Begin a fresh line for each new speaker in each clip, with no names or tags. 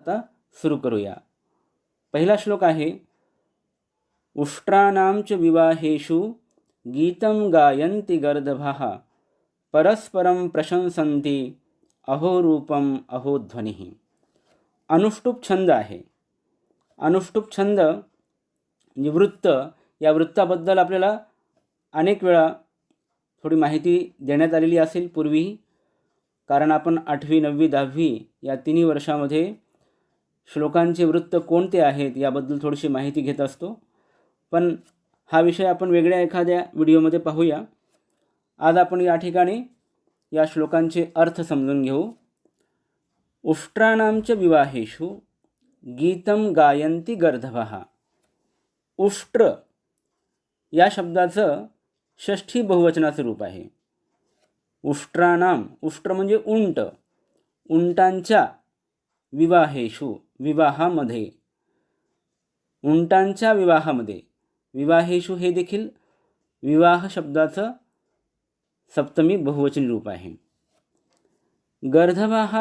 आता सुरू करूया. पहिला श्लोक आहे, उष्ट्राणां च विवाहेषु गीतं गायन्ति गर्दभः परस्परं प्रशंसन्ति अहो रूपम अहो ध्वनिः. अनुष्टुप छंद आहे. अनुष्टुप छंद वृत्त, या वृत्ताबद्दल आपल्याला अनेक वेळा थोडी माहिती देण्यात आलेली असेल पूर्वीही, कारण आपण 8वी 9वी 10वी या तिन्ही वर्षामध्ये श्लोकांचे वृत्त कोणते आहेत याबद्दल थोडीशी माहिती घेत असतो. पण हा विषय आपण वेगळ्या एखाद्या व्हिडिओमध्ये पाहूया. आज आपण या ठिकाणी या श्लोकांचे अर्थ समजून घेऊ. उष्ट्राणां च विवाहेषु गीतं गायन्ति गर्दभः. उष्ट्र या शब्दाचं षष्ठी बहुवचनाचं रूप आहे. उष्ट्राणाम, उष्ट्र म्हणजे उंट, उंटांच्या विवाहेषु, विवाहामध्ये, उंटांच्या विवाहामध्ये. विवाहेषु हे देखील विवाह शब्दाचं सप्तमी बहुवचनी रूप आहे. गर्दभः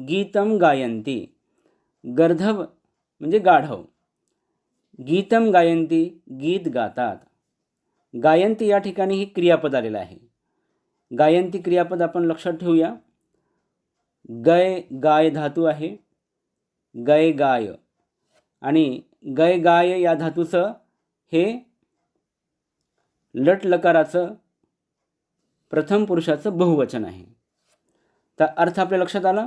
गीतं गायन्ति. गर्दभ म्हणजे गाढव. गीतं गायन्ति गीत गातात. गायन्ति या ठिकाणी ही क्रियापद आलेलं आहे. गायन्ति क्रियापद आपण लक्षात ठेवूया. गय गाय धातू आहे. गय गाय, आणि गय गाय या धातूचं हे लट लकाराचं प्रथम पुरुषाचं बहुवचन आहे. तर अर्थ आपल्या लक्षात आला.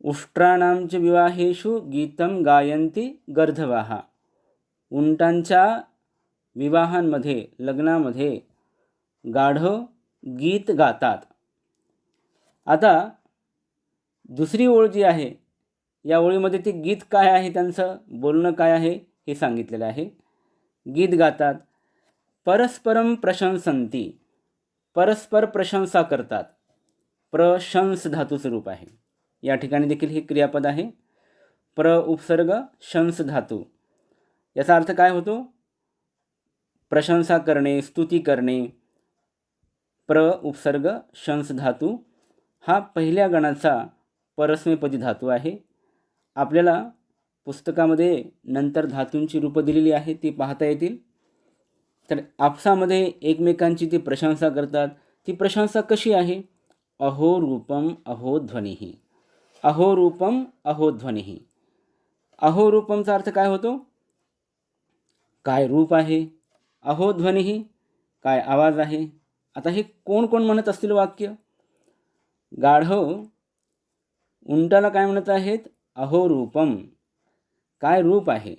उष्ट्राणां च विवाहेषु गीतं गायन्ति गर्दभः. उंटांच्या विवाहांमध्ये, लग्नामध्ये गाढव गीत गातात. आता दुसरी ओळ जी आहे, या ओळीमध्ये ते गीत काय आहे, त्यांचं बोलणं काय आहे हे सांगितलेलं आहे. गीत गातात. परस्परम प्रशंसन्ति. परस्पर प्रशंसा करतात. प्रशंस धातूचं रूप आहे. या ठिकाणी देखील हे क्रियापद आहे. प्र उपसर्ग शंस धातू. याचा अर्थ काय होतो? प्रशंसा करणे, स्तुती करणे. प्र उपसर्ग शंस धातू हा पहिल्या गणाचा परस्मैपदी धातू आहे. आपल्याला पुस्तकामध्ये नंतर धातूंची रूपं दिलेली आहेत, ती पाहता येतील. तर आपसामध्ये एकमेकांची ती प्रशंसा करतात. ती प्रशंसा कशी आहे? अहो रूपम अहो ध्वनिः. अहो रूपम अहो ध्वनिः. अहो रूपमचा अर्थ काय होतो? काय रूप आहे. अहो ध्वनिः काय आवाज आहे. आता हे कोण कोण म्हणत असतील वाक्य? गाढव उंटाला काय म्हणत आहेत? अहो रूपम, काय रूप आहे.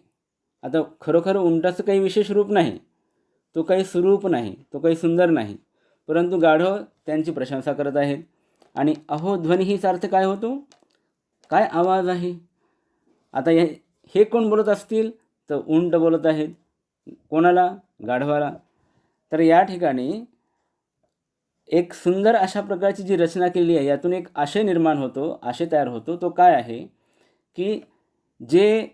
आता खरोखर उंटाचं काही विशेष रूप नाही, तो काही सुरूप नाही, तो काही सुंदर नाही, परंतु गाढव त्यांची प्रशंसा करत आहेत. आणि अहो ध्वनिहीचा अर्थ काय होतो? काय आवाज आहे. आता हे कोण बोलत असतील? तर उंट बोलत आहेत. कोणाला? गाढवाला. तर या ठिकाणी एक सुंदर अशा प्रकारची जी रचना केली आहे, यातून एक आशय निर्माण होतो, आशय तयार होतो. तो काय आहे की जे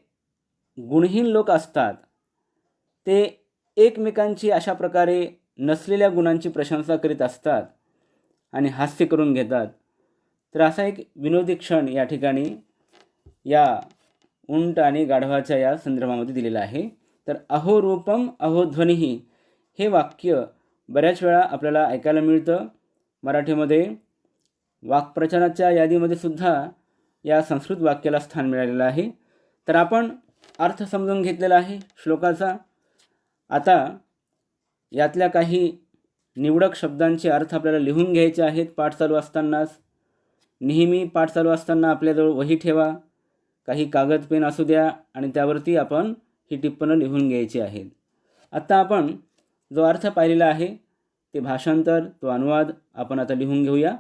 गुणहीन लोक असतात ते एकमेकांची अशा प्रकारे नसलेल्या गुणांची प्रशंसा करीत असतात आणि हास्य करून घेतात. तर असा एक विनोदी क्षण या ठिकाणी या उंट आणि गाढवाच्या या संदर्भामध्ये दिलेला आहे. तर अहो रूपम अहो ध्वनिः हे वाक्य बऱ्याच वेळा आपल्याला ऐकायला मिळतं. मराठीमध्ये वाक्प्रचाराच्या यादीमध्ये सुद्धा या संस्कृत वाक्याला स्थान मिळालेलं आहे. तर आपण अर्थ समजून घेतलेला आहे श्लोकाचा. आता यातल्या काही निवडक शब्दांचे अर्थ आपल्याला लिहून घ्यायचे आहेत पाठ चालू असतानाच. नेहमी पाठ चालू असताना आपल्याजवळ वही ठेवा, काही कागद पेन असू द्या, आणि त्यावरती आपण ही टिप्पणं लिहून घ्यायची आहेत. आत्ता आपण जो अर्थ पाहिलेला आहे ते भाषांतर, तो अनुवाद आपण आता लिहून घेऊया.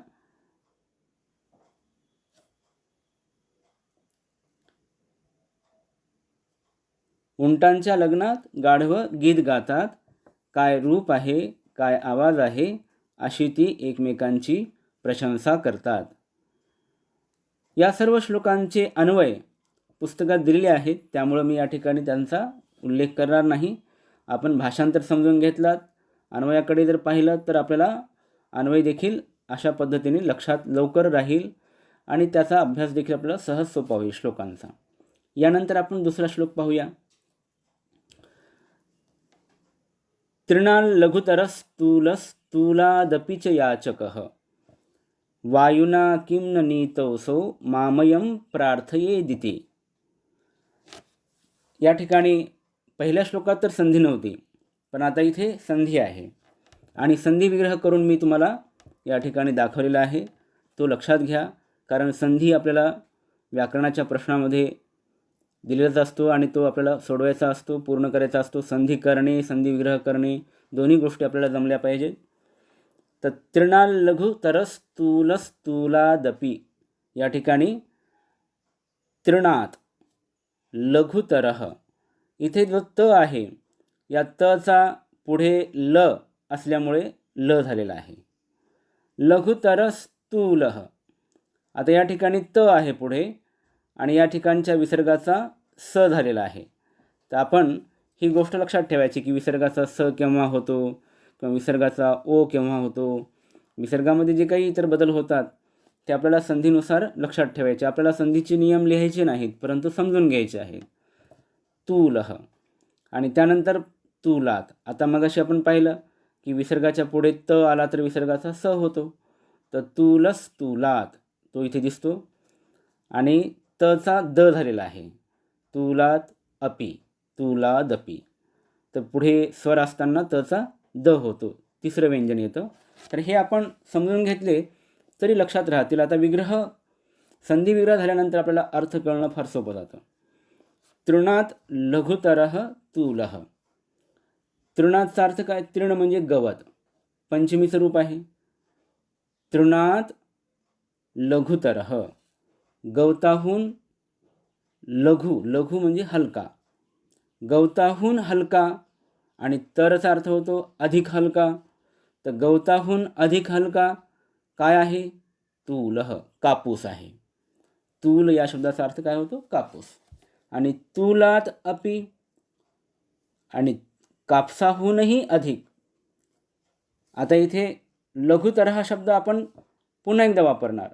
उंटांच्या लग्नात गाढव गीत गातात. काय रूप आहे, काय आवाज आहे, अशी ती एकमेकांची प्रशंसा करतात. या सर्व श्लोकांचे अन्वय पुस्तकात दिलेले आहेत, त्यामुळे मी या ठिकाणी त्यांचा उल्लेख करणार नाही. आपण भाषांतर समजून घेतलात, अन्वयाकडे जर पाहिलं तर आपल्याला अन्वय देखील अशा पद्धतीने लक्षात लवकर राहील आणि त्याचा अभ्यास देखील आपल्याला सहज सोपा होईल श्लोकांचा. यानंतर आपण दुसरा श्लोक पाहूया. तृणाल लघुतरस्तूलस्तूलादपि च याचकः वायुना किं न नीतोऽसौ मामयं प्रार्थयेदिति. या ठिकाणी पहिल्या श्लोकात तर संधी नव्हती, पण आता इथे संधी आहे आणि संधी विग्रह करून मी तुम्हाला या ठिकाणी दाखवलेला आहे. तो लक्षात घ्या, कारण संधी आपल्याला व्याकरणाच्या प्रश्नामध्ये दिलेलाच असतो आणि तो आपल्याला सोडवायचा असतो, पूर्ण करायचा असतो. संधी करणे, संधी विग्रह करणे दोन्ही गोष्टी आपल्याला जमल्या पाहिजेत. तर तृणाल लघुतरस्तूलस्तूलादपि या ठिकाणी तृणात लघुतरः, इथे जो त आहे या तचा पुढे ल असल्यामुळे ल झालेला आहे. लघुतरस्तूलः, आता या ठिकाणी त आहे पुढे आणि या ठिकाणच्या विसर्गाचा स झालेला आहे. तर आपण ही गोष्ट लक्षात ठेवायची की विसर्गाचा स केव्हा होतो किंवा विसर्गाचा ओ केव्हा होतो. विसर्गामध्ये जे काही इतर बदल होतात ते आपल्याला संधीनुसार लक्षात ठेवायचे. आपल्याला संधीचे नियम लिहायचे नाहीत, परंतु समजून घ्यायचे आहेत. तूलः आणि त्यानंतर तूलात. आता मगाशी आपण पाहिलं की विसर्गाच्या पुढे त आला तर विसर्गाचा स होतो. तर तूलस्तूलात तो इथे दिसतो आणि तचा द झालेला आहे. तूलात अपि, तूलादपि. तर पुढे स्वर असताना तचा द होतो, तिसरं व्यंजन येतं. तर हे आपण समजून घेतले तरी लक्षात राहतील. आता विग्रह, संधी विग्रह झाल्यानंतर आपल्याला अर्थ कळणं फार सोपं जातं. तृणात लघुतरः तूलः. तृणाचा अर्थ काय? तृण म्हणजे गवत, पंचमीचं रूप आहे. तृणात लघुतरः, गवताहून लघु, लघु म्हणजे हलका, गवताहून हलका आणि तरचा अर्थ होतो अधिक हलका. तर गवताहून अधिक हलका काय आहे? तूलः, कापूस आहे. तूल या शब्दाचा अर्थ काय होतो? कापूस. आणि तूलात अपि, आणि कापसाहूनही अधिक. आता इथे लघुतरः हा शब्द आपण पुन्हा एकदा वापरणार.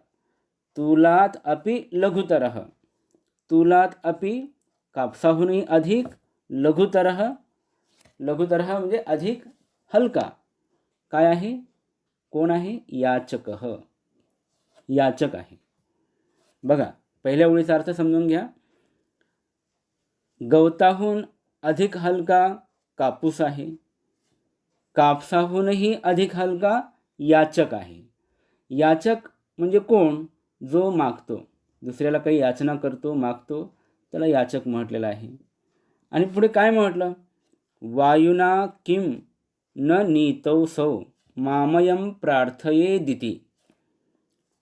तूलात अपि लघुतरः, तूलात अपि कापसाहूनही अधिक, लघुतरः, लघुतरः म्हणजे अधिक हलका. काय आहे? कोण आहे? याचकः, याचक आहे. बघा, पहिल्या ओळीचा अर्थ समजून घ्या. गवताहून अधिक हलका कापूस आहे, कापसाहूनही अधिक हलका याचक आहे. याचक म्हणजे कोण? जो मागतो, दुसऱ्याला काही याचना करतो, मागतो, त्याला याचक म्हटलेलं आहे. आणि पुढे काय म्हटलं? वायुना किम न नीतौसौ मामयं प्रार्थयेदिति.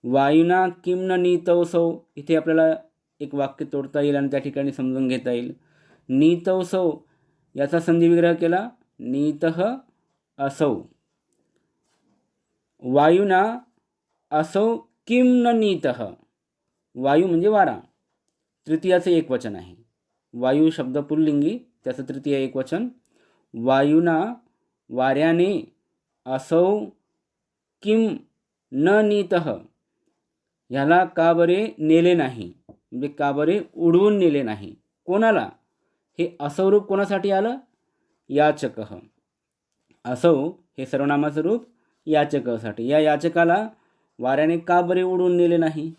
वायुना किम न नीतौसौ, इथे आपल्याला एक वाक्य तोडता येईल आणि त्या ठिकाणी समजून घेता येईल. नीतौसौ याचा संधी विग्रह केला, नीतः असौ. वायुना असौ किम न नीतः, वायू म्हणजे वारा, तृतीयाचे एक वचन आहे. वायू शब्द पुल्लिंगी, त्याचं तृतीय एक वचन. वायुना, वाऱ्याने, असौ किम न नीतः, ह्याला का बरे नेले नाही, म्हणजे का बरे उडवून नेले नाही. कोणाला? हे असौ रूप कोणासाठी आलं? याचकः. असौ हे सर्वनामाचं रूप याचकासाठी. या याचकाला वाऱ्याने का बरे उडवून नेले नाही?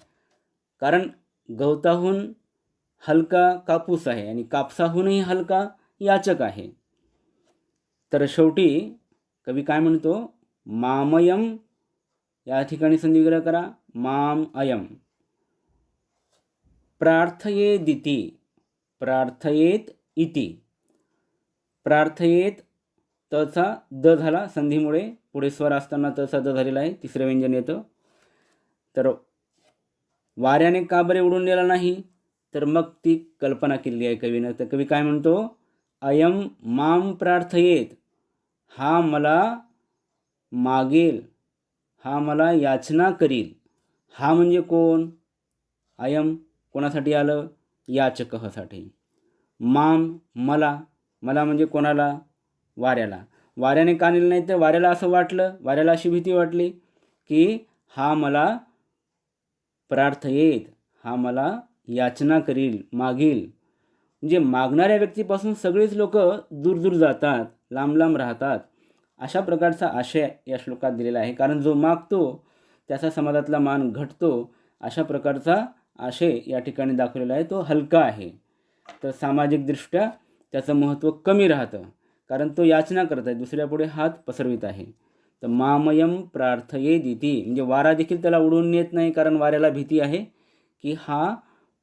कारण गवताहून हलका कापूस आहे आणि कापसाहूनही हलका याचक आहे. तर शेवटी कवी काय म्हणतो? मामयम, या ठिकाणी संधी विग्रह करा, माम अयम. प्रार्थयेदिति, प्रार्थयेत इति. प्रार्थयेत तचा द झाला संधीमुळे, पुढे स्वर असताना तचा द झालेला आहे, तिसरं व्यंजन येतं. तर वाऱ्याने का बरे उडून नेला नाही? तर मग ती कल्पना केली आहे कवीनं. तर कवी काय म्हणतो? अयम माम प्रार्थयेत, हा मला मागेल, हा मला याचना करील. हा म्हणजे कोण? अयम कोणासाठी आलं? याचकसाठी. माम मला, मला म्हणजे कोणाला? वाऱ्याला. वाऱ्याने का नेलं नाही? तर वाऱ्याला असं वाटलं, वाऱ्याला अशी भीती वाटली की हा मला प्रार्थयेत, हा मला याचना करील, मागील. म्हणजे मागणाऱ्या व्यक्तीपासून सगळेच लोक दूर दूर जातात, लांब लांब राहतात. अशा प्रकारचा आशय या श्लोकात दिलेला आहे. कारण जो मागतो त्याचा समाजातला मान घटतो, अशा प्रकारचा आशय या ठिकाणी दाखवलेला आहे. तो हलका आहे. तर सामाजिकदृष्ट्या त्याचं महत्त्व कमी राहतं, कारण तो याचना करत आहे, दुसऱ्यापुढे हात पसरवित आहे. तर मामयम प्रार्थयेदिती, म्हणजे वारा देखील त्याला उडवून नेत नाही, कारण वाऱ्याला भीती आहे की हा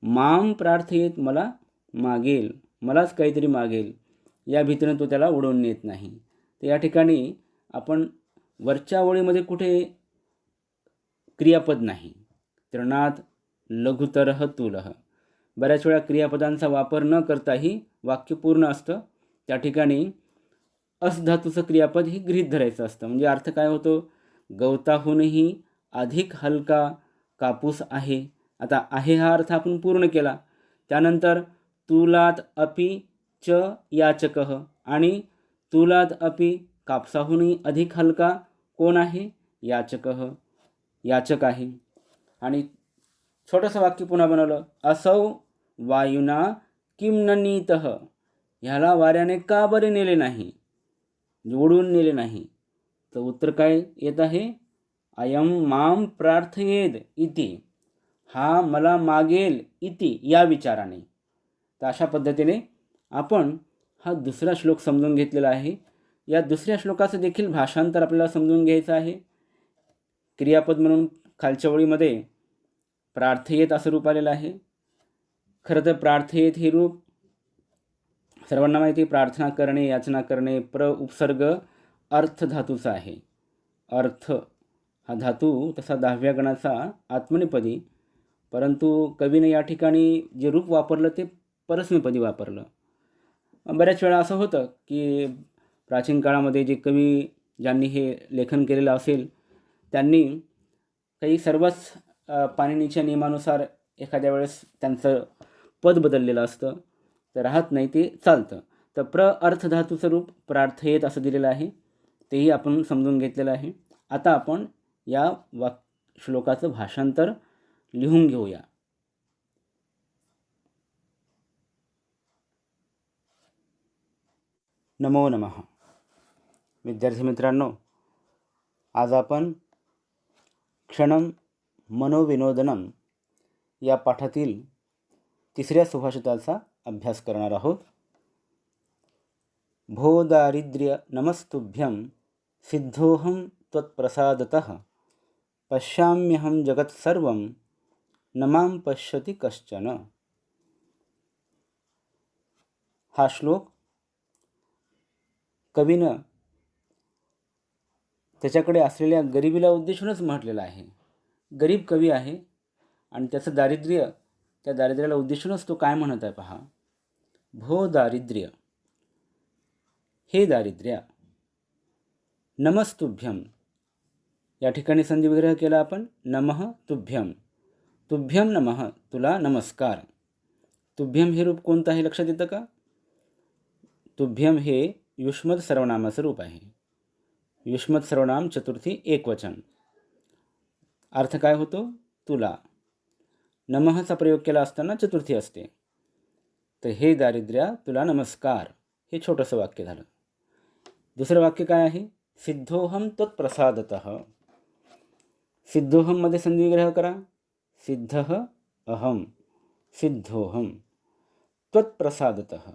माम प्रार्थयेत, मला मागेल, मलाच काहीतरी मागेल, या भीतीनं तो त्याला उडवून नेत नाही. तर या ठिकाणी आपण वरच्या ओळीमध्ये कुठे क्रियापद नाही. तृणात लघुतरह तुलह, बऱ्याच वेळा क्रियापदांचा वापर न करताही वाक्य पूर्ण असतं. त्या ठिकाणी अस धातूचं क्रियापद ही गृहीत धरायचं असतं. म्हणजे अर्थ काय होतो, गवताहूनही अधिक हलका कापूस आहे. आता आहे हा अर्थ आपण पूर्ण केला. त्यानंतर तुलात अपि च याचकः, आणि तुलात अपि, कापसाहूनही अधिक हलका कोण आहे, याचकः, याचक आहे. आणि छोटंसं वाक्य पुन्हा बनवलं, असौ वायुना किम न नीतः, ह्याला वाऱ्याने का बरे नेले नाही, जोडून नेले नाही. तर उत्तर काय येत आहे, अयम माम प्रार्थयेद इति, हा मला मागेल इति, या विचाराने. तर अशा पद्धतीने आपण हा दुसरा श्लोक समजून घेतलेला आहे. या दुसऱ्या श्लोकाचं देखील भाषांतर आपल्याला समजून घ्यायचं आहे. क्रियापद म्हणून खालच्या ओळीमध्ये प्रार्थयेत असं रूप आलेलं आहे. खरं तर प्रार्थयेत हे रूप सर्वांना माहिती, प्रार्थना करणे, याचना करणे, उपसर्ग अर्थ धातूचा आहे. अर्थ हा धातू तसा 10व्या गणाचा आत्मनेपदी, परंतु कवीने या ठिकाणी जे रूप वापरलं ते परस्मैपदी वापरलं. बऱ्याच वेळा असं होतं की प्राचीन काळामध्ये जे कवी ज्यांनी हे लेखन केलेलं असेल त्यांनी काही सर्वच पाणिनीच्या नियमानुसार एखाद्या वेळेस त्यांचं पद बदललेलं असतं, तर राहत नाही, ते चालतं. तर अर्थ धातूचं रूप प्रार्थयेत असं दिलेलं आहे, तेही आपण समजून घेतलेलं आहे. आता आपण या श्लोकाचं भाषांतर लिहून घेऊया. नमो नमः. विद्यार्थी मित्रांनो, आज आपण क्षणम मनोविनोदनम या पाठातील तिसऱ्या सुभाषिताचा अभ्यास करणार आहोत. भो दारिद्र्य नमस्तुभ्यं सिद्धोहम त्वत्प्रसादतः पश्याम्यहं जगत् सर्वं न मां पश्यति कश्चन. हा श्लोक कवीनं त्याच्याकडे असलेल्या गरिबीला उद्देशूनच म्हटलेला आहे. गरीब कवी आहे आणि त्याचं दारिद्र्य, त्या दारिद्र्याला उद्देशूनच तो काय म्हणत आहे पहा. भो दारिद्र्य, हे दारिद्र्य, नमस्तुभ्यम, या ठिकाणी संधी विग्रह केला आपण, नमः तुभ्यम, तुभ्यम नमः, तुला नमस्कार. तुभ्यम हे रूप कोणतं आहे लक्षात येतं का. तुभ्यम हे युष्मद सर्वनामाचं रूप आहे. युष्मद सर्वनाम चतुर्थी एकवचन. अर्थ काय होतो, तुला. नमःचा प्रयोग केला असताना चतुर्थी असते. तर हे दारिद्र्या, तुला नमस्कार, हे छोटंसं वाक्य झालं. दुसरं वाक्य काय आहे, सिद्धोहम त्वत्प्रसादतः. सिद्धोहम मध्ये संधी विग्रह करा. सिद्धः अहम, सिद्धोहम, त्वत्प्रसादतः,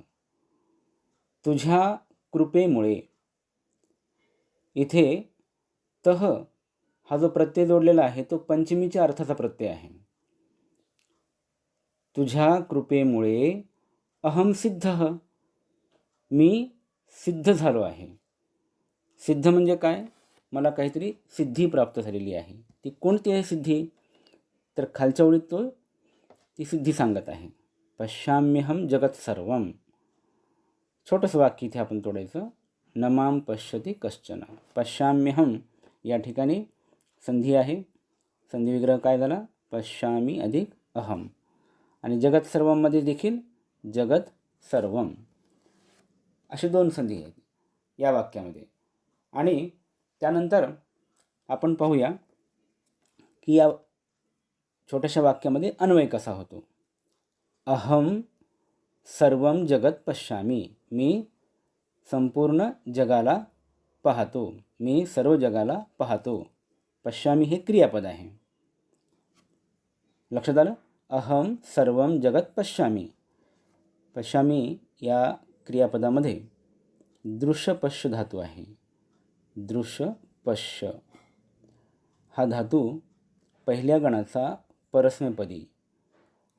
तुझ्या कृपेमुळे. इथे तह हा जो प्रत्यय जोडलेला आहे तो पंचमीच्या अर्थाचा प्रत्यय आहे. तुझ्या कृपेमुळे अहम सिद्धः, मी सिद्ध झालो आहे. सिद्ध म्हणजे काय, मला काहीतरी सिद्धी प्राप्त झालेली आहे. ती कोणती आहे सिद्धी, तर खालच्या ओळीत तो ती सिद्धी सांगत आहे. पश्याम्यहम जगत सर्वम. छोटंसं वाक्य इथे आपण तोडायचं, न मां पश्यति कश्चन. पश्याम्यहम या ठिकाणी संधी आहे, संधी विग्रह काय झाला, पश्यामी अधिक अहम. आणि जगत सर्वमध्ये देखील जगत सर्वम, असे दोन संधी आहेत या वाक्यामध्ये. आणि त्यानंतर आपण पाहूया की या छोट्याशा वाक्यामध्ये अन्वय कसा होतो. अहम सर्वं जगत पश्यामी. मी संपूर्ण जगाला पाहतो. मी सर्व जगाला पाहतो. पश्यामी हे क्रियापद आहे. लक्षात आलं. अहम सर्वं जगत पश्यामी. पश्यामी या क्रियापदामध्ये दृश्य पश्य धातू आहे. दृश्य पश्य हा धातू पहिल्या गणाचा परस्मैपदी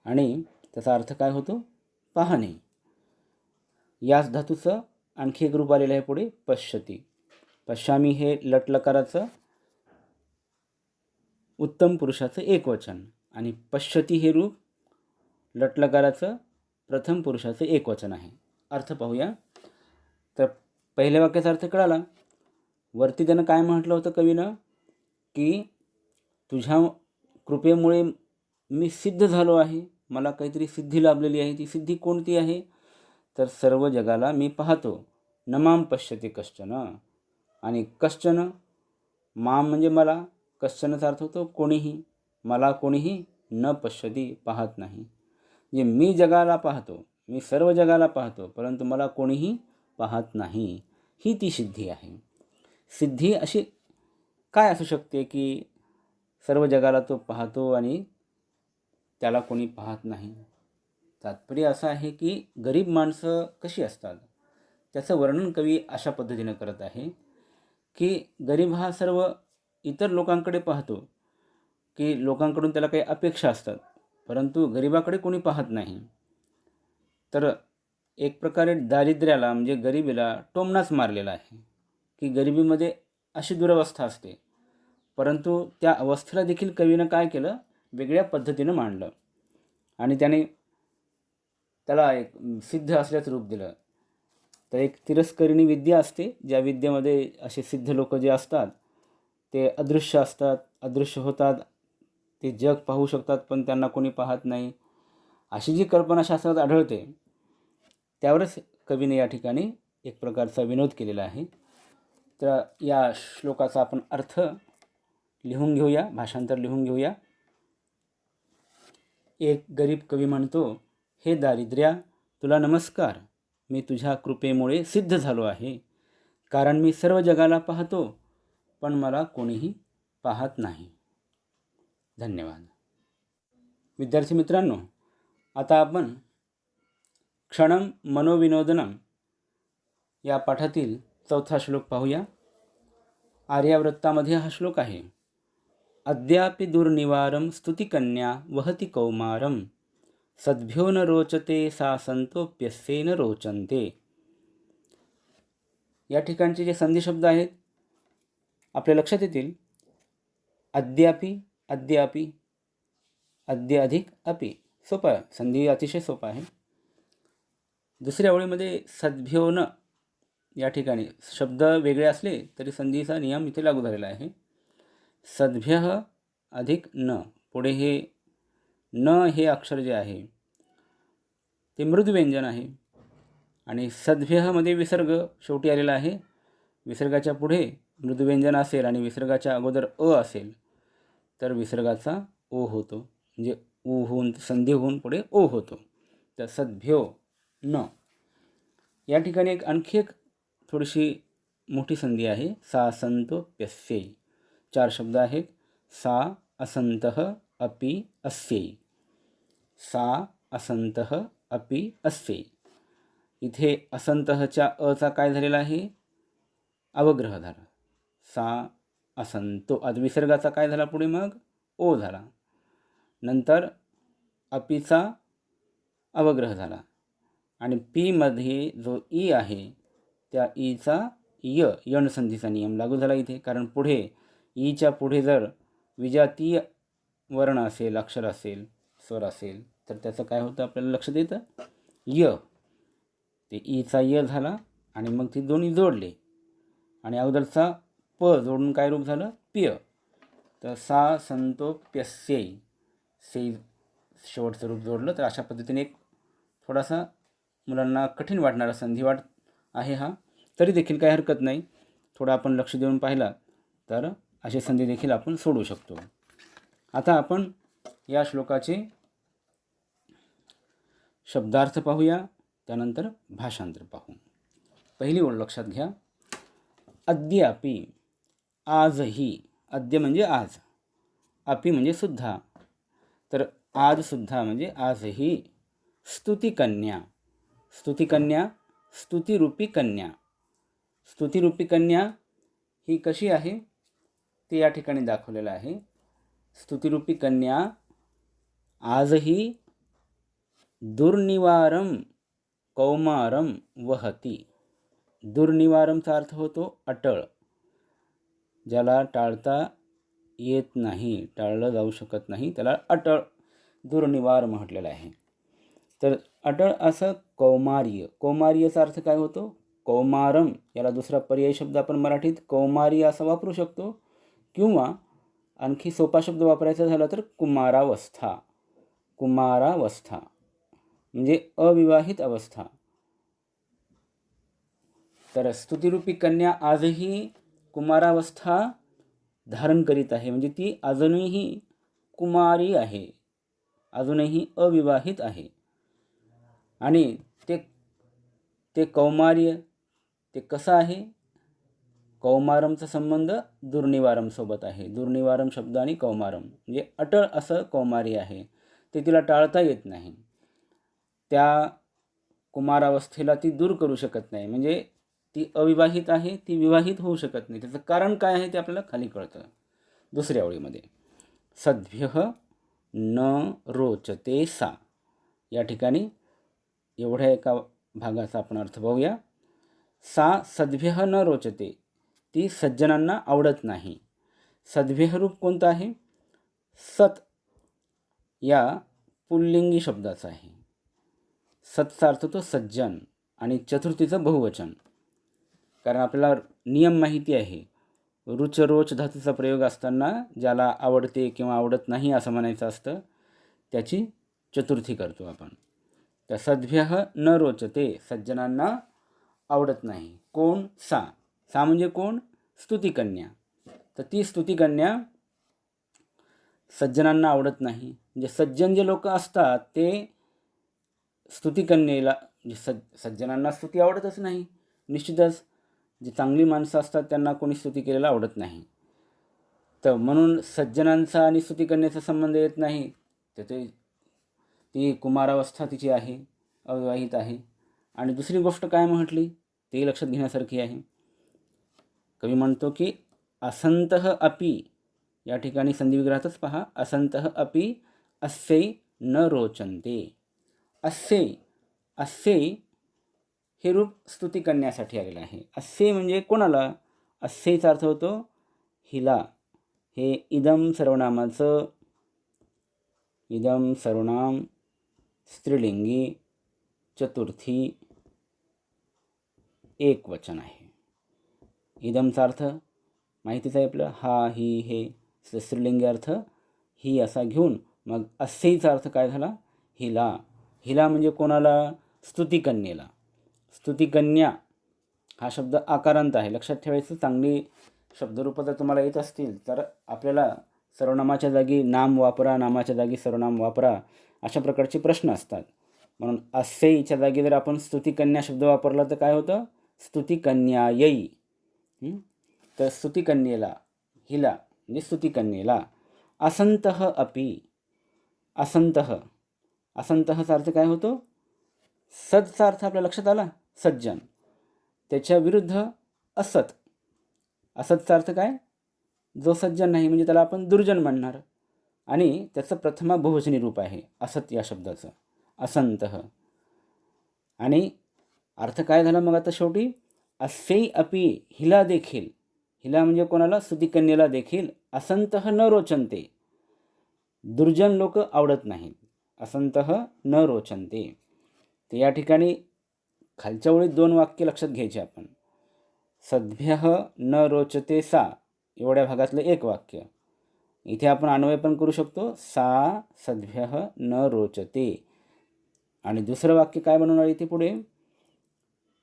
आणि त्याचा अर्थ काय होतो, पाहणे. याच धातूचं आणखी एक रूप आलेलं आहे पुढे, पश्यती. पश्यामी हे लटलकाराचं उत्तम पुरुषाचं एकवचन आणि पश्यती हे रूप लटलकाराचं प्रथम पुरुषाचं एकवचन आहे. अर्थ पाहूया. तर पहिल्या वाक्याचा अर्थ कळाला. वरती त्यानं काय म्हटलं होतं कवीनं, की तुझ्या कृपेमुळे मी सिद्ध झालो आहे. मला काहीतरी सिद्धी लाभलेली आहे. ती सिद्धी कोणती आहे, तर सर्व जगाला मी पाहतो. न माम पश्यते कश्चन. आणि कश्चन, माम म्हणजे मला, कश्चनचा अर्थ होतो कोणीही. मला कोणीही न पश्यती पाहत नाही. म्हणजे मी जगाला पाहतो, मी सर्व जगाला पाहतो, परंतु मला कोणीही पाहत नाही. ही ती सिद्धी आहे. सिद्धी अशी काय असू शकते की सर्व जगाला तो पाहतो आणि त्याला कोणी पाहत नाही. तात्पर्य असं आहे की गरीब माणसं कशी असतात त्याचं वर्णन कवी अशा पद्धतीनं करत आहे की गरीब हा सर्व इतर लोकांकडे पाहतो, की लोकांकडून त्याला काही अपेक्षा असतात, परंतु गरिबाकडे कोणी पाहत नाही. तर एक प्रकारे दारिद्र्याला म्हणजे गरिबीला टोमणाच मारलेला आहे की गरिबीमध्ये अशी दुरवस्था असते, परंतु त्या अवस्थेला देखील कवीनं काय केलं, वेगळ्या पद्धतीनं मांडलं आणि त्याने त्याला एक सिद्ध असल्याचं रूप दिलं. तर एक तिरस्करिणी विद्या असते, ज्या विद्येमध्ये असे सिद्ध लोक जे असतात ते अदृश्य असतात, अदृश्य होतात, ते जग पाहू शकतात पण त्यांना कोणी पाहत नाही, अशी जी कल्पना शास्त्रात आढळते त्यावरच कवीने या ठिकाणी एक प्रकारचा विनोद केलेला आहे. तर या श्लोकाचा आपण अर्थ लिहून घेऊया, भाषांतर लिहून घेऊया. एक गरीब कवी म्हणतो, हे दारिद्र्या तुला नमस्कार. मी तुझ्या कृपेमुळे सिद्ध झालो आहे, कारण मी सर्व जगाला पाहतो पण मला कोणीही पाहत नाही. धन्यवाद. विद्यार्थी मित्रांनो, आता आपण क्षणम मनोविनोदनम या पाठातील चौथा श्लोक पाहूया. आर्यावृत्तामध्ये हा श्लोक आहे. अद्यापि दुर्निवारम स्तुतिकन्या वहति कौमारम सद्भ्यो न रोचते सा संतोप्यस्येन रोचन्ते. या ठिकाणचे जे संधी शब्द आहेत आपल्या लक्षात येतील. अद्यापि, अद्यापि, अद्य अधिक अपि, सोपा आहे, संधी अतिशय सोपा आहे. दुसऱ्या ओळीमध्ये सद्भ्यो न, या ठिकाणी शब्द वेगळे असले तरी संधीचा नियम इथे लागू झालेला आहे. सद्भ्य अधिक न, पुढे हे न हे अक्षर जे आहे ते मृदुव्यंजन आहे आणि सद्भ्यमध्ये विसर्ग शेवटी आलेला आहे. विसर्गाच्या पुढे मृदुव्यंजन असेल आणि विसर्गाच्या अगोदर अ असेल तर विसर्गाचा ओ होतो, म्हणजे ऊ होऊन संधी होऊन पुढे ओ होतो. तर सद्भ्यो न. या ठिकाणी एक आणखी एक थोडीशी मोठी संधी आहे. सा संतोप्यस्यै. 4 शब्द आहेत. सा असंतः अपि अस्यै. सा असंतः अपि अस्यै. इथे असंतःच्या अचा काय झालेला आहे, अवग्रह झाला. सा असंतो, आज विसर्गाचा काय झाला पुढे मग ओ झाला. नंतर अपीचा अवग्रह झाला आणि पीमध्ये जो ई आहे त्या ईचा यण संधीचा नियम लागू झाला इथे. कारण पुढे ईच्या पुढे जर विजातीय वर्ण असेल, अक्षर असेल, स्वर असेल तर त्याचं काय होतं आपल्याला लक्षात येतं, य. ते ईचा य झाला आणि मग ती दोन्ही जोडले आणि अगोदरचा प जोडून काय रूप झालं, प्य. तर सा संतोप्यस्यै, से शेवटचं रूप जोडलं. तर अशा पद्धतीने एक थोडासा मुलांना कठीण वाटणारा संधिवाट आहे हा, तरी देखील काही हरकत नाही. थोडा आपण लक्ष देऊन पाहिला तर असे संधी देखील आपण सोडवू शकतो. आता आपण या श्लोकाचे शब्दार्थ पाहूया, त्यानंतर भाषांतर पाहू. पहिली ओळ लक्षात घ्या. अद्यापि, आजही. अद्य म्हणजे आज, अपि म्हणजे सुद्धा, तर आज सुद्धा म्हणजे आजही. स्तुतिकन्या. स्तुतिकन्या, स्तुतिरूपी कन्या. स्तुतिरूपी कन्या ही कशी आहे ते या ठिकाणी दाखवलेलं आहे. स्तुतिरूपी कन्या आजही दुर्निवारम कौमारम वहती. दुर्निवारमचा अर्थ होतो अटळ, ज्याला टाळता येत नाही, टाळलं जाऊ शकत नाही, त्याला अटळ दुर्निवार म्हटलेलं आहे. तर अटळ असं कौमार्य. कौमार्याचा अर्थ काय होतो? कौमारम. याला दुसरा पर्यायी शब्द आपण मराठीत कौमार्य असं वापरू शकतो, किंवा आणखी सोपा शब्द वापरायचा झाला तर कुमारावस्था. कुमारावस्था म्हणजे अविवाहित अवस्था. तर स्तुतिरूपी कन्या आजही कुमारावस्था धारण करीत आहे, म्हणजे ती अजूनही कुमारी आहे, अजूनही अविवाहित आहे. आणि ते कौमार्य ते कसं आहे? कौमारमचा संबंध दुर्निवारम सोबत आहे. दुर्निवारम शब्द आणि कौमारम म्हणजे अटळ असं कौमारी आहे, ते तिला टाळता येत नाही. त्या कुमारावस्थेला ती दूर करू शकत नाही, म्हणजे ती अविवाहित आहे, ती विवाहित होऊ शकत नाही. त्याचं कारण काय आहे ते आपल्याला खाली कळतं दुसऱ्या ओळीमध्ये. सद्भ्यः न रोचते सा. या ठिकाणी एवढ्या एका भागाचा आपण अर्थ पाहूया. सा सद्भ्यः न रोचते, ती सज्जनांना आवडत नाही. सद्भ्यः रूप कोणतं आहे? सत या पुल्लिंगी शब्दाचा आहे. सतचा अर्थ तो सज्जन आणि चतुर्थीचं बहुवचन. कारण आपल्याला नियम माहिती आहे, रुच रोच धातूचा प्रयोग असताना ज्याला आवडते किंवा आवडत नाही असं म्हणायचं असतं, त्याची चतुर्थी करतो आपण. तर सद्भ्यः न रोचते, सज्जनांना आवडत नाही. कोण? सा. सा म्हणजे कोण? स्तुतिकन्या. तर ती स्तुतिकन्या सज्जनांना आवडत नाही. म्हणजे सज्जन जे लोक असतात ते स्तुतिकन्येला, म्हणजे सज्जनांना स्तुती आवडतच नाही. निश्चितच जी चांगली माणसं असतात त्यांना कोणी स्तुती केलेला आवडत नाही. तर म्हणून सज्जनांचा आणि स्तुतिकन्येचा संबंध येत नाही. तर ती कुमारावस्था तिची आहे, अविवाहित आहे. आणि दुसरी गोष्ट काय म्हटली ते लक्षात घेण्यासारखी आहे. कवी म्हणतो की असंतः अपि, या ठिकाणी संधिविग्रहातच पहा, असंतः अपि अस्यै न रोचन्ते. अस्यै, अस्यै हे रूप स्तुतिकन्यासाठी आलेलं आहे. अस्यै म्हणजे कोणाला? अस्यैचा अर्थ होतो हिला. हे इदम सर्वनामाचं, इदम सर्वनाम स्त्रीलिंगी चतुर्थी एक वचन आहे. इदमचा अर्थ माहितीच आहे आपलं, हा, ही, हे. स्त्रीलिंगी अर्थ ही असा घेऊन मग अस्यैचा अर्थ काय झाला? हिला. हिला म्हणजे कोणाला? स्तुतिकन्येला. स्तुतिकन्या हा शब्द आकारांत आहे, लक्षात ठेवायचं. चांगली शब्दरूपं जर तुम्हाला येत असतील तर आपल्याला सर्वनामाच्या जागी नाम वापरा, नामाच्या जागी सर्वनाम वापरा, अशा प्रकारचे प्रश्न असतात. म्हणून अस्यैच्या जागी जर आपण स्तुतिकन्या शब्द वापरला तर काय होतं? स्तुतिकन्यायै. तर स्तुतिकन्येला, हिला म्हणजे स्तुतिकन्येला. असंतः अपि, असंतः, असंतःचा अर्थ काय होतो? सदचा अर्थ आपल्या लक्षात आला, सज्जन. त्याच्या विरुद्ध असत. असतचा अर्थ काय? जो सज्जन नाही, म्हणजे त्याला आपण दुर्जन म्हणणार. आणि त्याचं प्रथमा बहुवचनी रूप आहे असत या शब्दाचं, असंतः. आणि अर्थ काय झाला मग आता शेवटी? अस्यै अपि, हिला देखील. हिला म्हणजे कोणाला? स्तुतिकन्येला देखील. असंतः न रोचन्ते, दुर्जन लोक आवडत नाहीत. असंतः न रोचन्ते. तर या ठिकाणी खालच्या ओळीत 2 वाक्य लक्षात घ्यायचे आपण. सद्भ्यः न रोचते सा, एवढ्या भागातलं एक वाक्य. इथे आपण अन्वय पण करू शकतो, सा सद्भ्यः न रोचते. आणि दुसरं वाक्य काय बनवणार इथे पुढे?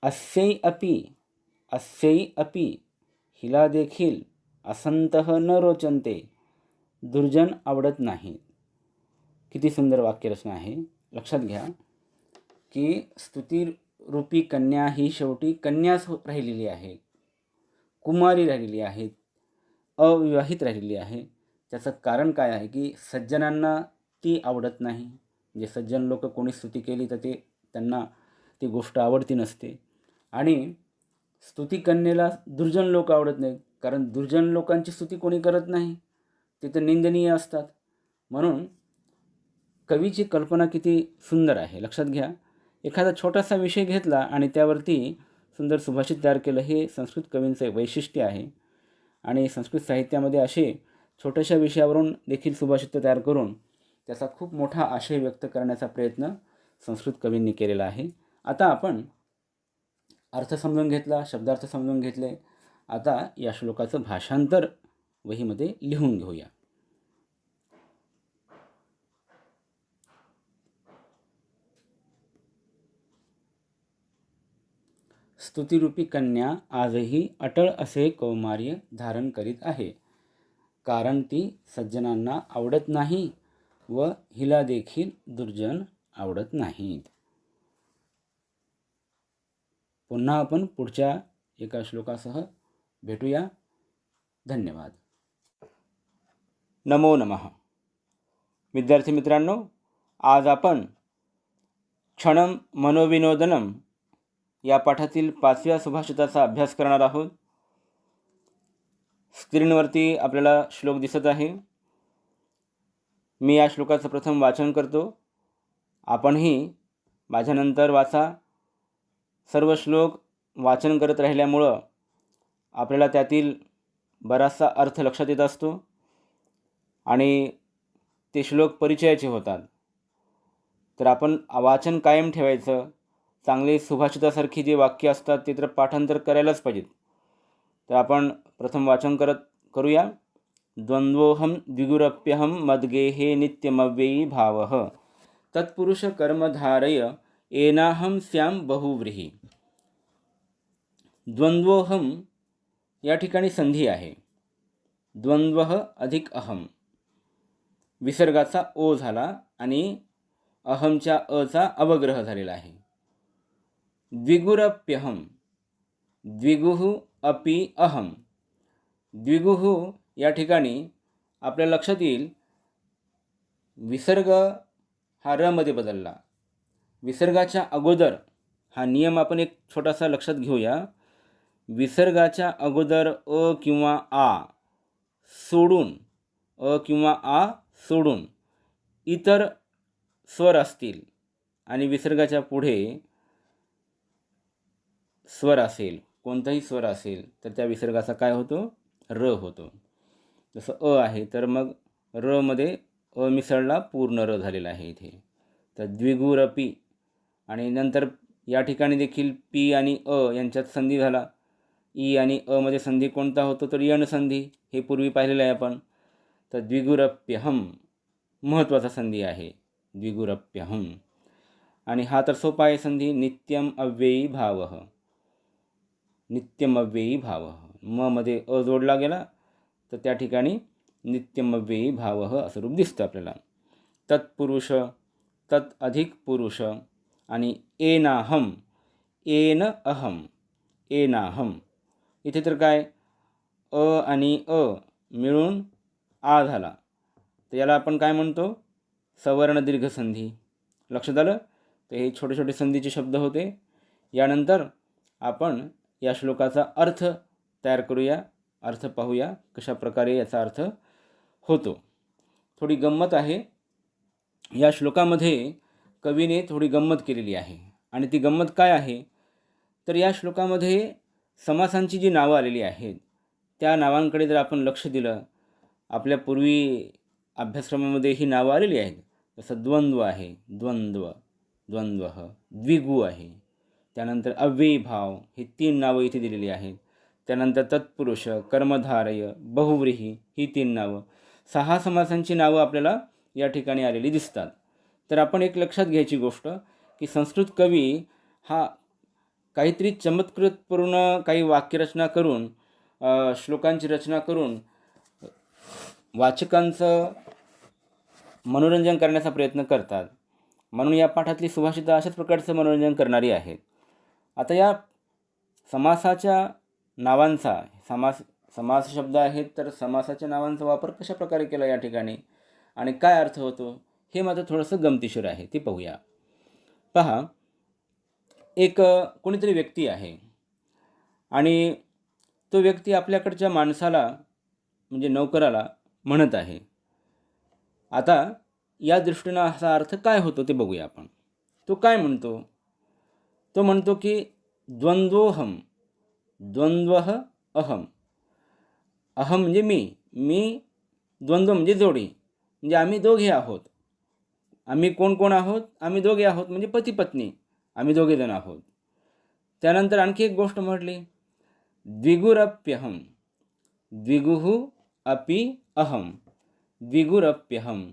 अस्यै अपि, अस्यै अपि, हिला देखील. असंतः न रोचन्ते, दुर्जन आवडत नाही. किती सुंदर वाक्यरचना आहे. लक्षात घ्या की स्तुतीरूपी कन्या ही शेवटी कन्याच राहिलेली आहे, कुमारी राहिलेली आहे, अविवाहित राहिलेली आहे. त्याचं कारण काय आहे की सज्जनांना ती आवडत नाही. जे सज्जन लोक कोणी स्तुती केली तर त्यांना ती गोष्ट आवडती नसते. आणि स्तुती कन्येला दुर्जन लोक आवडत नाहीत, कारण दुर्जन लोकांची स्तुती कोणी करत नाही, ते तर निंदनीय असतात. म्हणून कवीची कल्पना किती सुंदर आहे. लक्षात घ्या, एखादा छोटासा विषय घेतला आणि त्यावरती सुंदर सुभाषित तयार केलं, हे संस्कृत कवींचं एक वैशिष्ट्य आहे. आणि संस्कृत साहित्यामध्ये असे छोट्याशा विषयावरून देखील सुभाषित तयार करून त्याचा खूप मोठा आशय व्यक्त करण्याचा प्रयत्न संस्कृत कवींनी केलेला आहे. आता आपण अर्थ समजून घेतला, शब्दार्थ समजून घेतले. आता या श्लोकाचं भाषांतर वहीमध्ये लिहून घेऊया. स्तुतिरूपी कन्या आजही अटळ असे कौमार्य धारण करीत आहे, कारण ती सज्जनांना आवडत नाही व हिला देखील दुर्जन आवडत नाहीत. पुन्हा आपण पुढच्या एका श्लोकासह भेटूया. धन्यवाद. नमो नमः. विद्यार्थी मित्रांनो, आज आपण क्षणम मनोविनोदनम या पाठातील 5व्या सुभाषिताचा अभ्यास करणार आहोत. स्क्रीनवरती आपल्याला श्लोक दिसत आहे. मी या श्लोकाचं प्रथम वाचन करतो, आपणही माझ्यानंतर वाचा. सर्व श्लोक वाचन करत राहिल्यामुळं आपल्याला त्यातील बराचसा अर्थ लक्षात येत असतो आणि ते श्लोक परिचयाचे होतात. तर आपण वाचन कायम ठेवायचं. चांगले सुभाषितासारखी जे वाक्य असतात ते तर पाठांतर करायलाच पाहिजेत. तर आपण प्रथम वाचन करूया. द्वंद्वोहम द्विगुरप्यहम मद्गेहे नित्यमव्ययी भावः तत्पुरुष कर्मधारय एनाहम स्याम बहुव्रीहि. द्वंद्वोहम या ठिकाणी संधी आहे. द्वंद्वः अधिक अहम, विसर्गाचा ओ झाला आणि अहमच्या अचा अवग्रह झालेला आहे. द्विगुरप्यहम, द्विगुः अपि अहम. द्विगुः या ठिकाणी आपल्या लक्षात येईल विसर्ग हा र मध्ये बदलला. विसर्गाच्या अगोदर हा नियम आपण एक छोटासा लक्षात घेऊया. विसर्गाच्या अगोदर अ किंवा आ सोडून, अ किंवा आ सोडून इतर स्वर असतील आणि विसर्गाच्या पुढे स्वर असेल, कोणताही स्वर असेल, तर त्या विसर्गाचा काय होतो? र होतो. जसं अ आहे तर मग र मध्ये अ मिसळला पूर्ण र झालेला आहे इथे. तर द्विगुरपी. आणि नंतर या ठिकाणी देखील पी आणि अ यांच्यात संधी झाला. ई आणि अ मध्ये संधी कोणता होतो? तर यण संधी. हे पूर्वी पाहिलेलं आहे आपण. तर द्विगुरप्यहम महत्त्वाचा संधी आहे, द्विगुरप्यहम. आणि हा तर सोपा आहे संधी. नित्यम अव्ययी भावः, नित्यम अव्ययी भावः. म मध्ये अ जोडला गेला तर त्या ठिकाणी नित्यम अव्ययी भावः असं रूप दिसतं आपल्याला. तत्पुरुष, तत् अधिक पुरुष. आणि एनाहम, एन अहम, एनाहम. इथे तर काय अ आणि अ मिळून आ झाला, तर याला आपण काय म्हणतो? सवर्ण दीर्घ संधी. लक्षात आलं? तर हे छोटे छोटे संधीचे शब्द होते. यानंतर आपण या श्लोकाचा अर्थ तयार करूया, अर्थ पाहूया कशा प्रकारे याचा अर्थ होतो. थोडी गंमत आहे या श्लोकामध्ये. कवीने थोडी गंमत केलेली आहे. आणि ती गंमत काय आहे? तर या श्लोकामध्ये समासांची जी नावं आलेली आहेत त्या नावांकडे जर आपण लक्ष दिलं, आपल्या पूर्वी अभ्यासक्रमामध्ये ही नावं आलेली आहेत. जसं द्वंद्व आहे, द्वंद्व, द्वंद्वः. द्विगु आहे, त्यानंतर अव्ययी भाव, ही 3 नावं इथे दिलेली आहेत. त्यानंतर तत्पुरुष, कर्मधारय, बहुव्रीहि, ही 3 नावं. 6 समासांची नावं आपल्याला या ठिकाणी आलेली दिसतात. तर आपण एक लक्षात घ्यायची गोष्ट की संस्कृत कवी हा काहीतरी चमत्कृतपूर्ण काही वाक्यरचना करून, श्लोकांची रचना करून वाचकांचं मनोरंजन करण्याचा प्रयत्न करतात. म्हणून या पाठातली सुभाषितं अशाच प्रकारचं मनोरंजन करणारी आहेत. आता या समासाच्या नावांचा समास शब्द आहेत, तर समासाच्या नावांचा वापर कशा प्रकारे केला या ठिकाणी आणि काय अर्थ होतो हे मात्र थोडंसं गमतीशीर आहे, ते पाहूया. पहा, एक कोणीतरी व्यक्ती आहे आणि तो व्यक्ती आपल्याकडच्या माणसाला म्हणजे नोकराला म्हणत आहे. आता या दृष्टीनं असा अर्थ काय होतो ते बघूया आपण. तो काय म्हणतो? तो म्हणतो की द्वंद्वोहम, द्वंद्वः अहम. अहम म्हणजे मी, द्वंद्व म्हणजे जोडी, म्हणजे आम्ही दोघे आहोत. आम्ही कोण कोण आहोत? आम्ही दोघे आहोत म्हणजे पती पत्नी, आम्ही दोघे जण आहोत. त्यानंतर आणखी एक गोष्ट म्हटली, द्विगुरप्यहम, द्विगुः अपि अहम, द्विगुरप्यहम.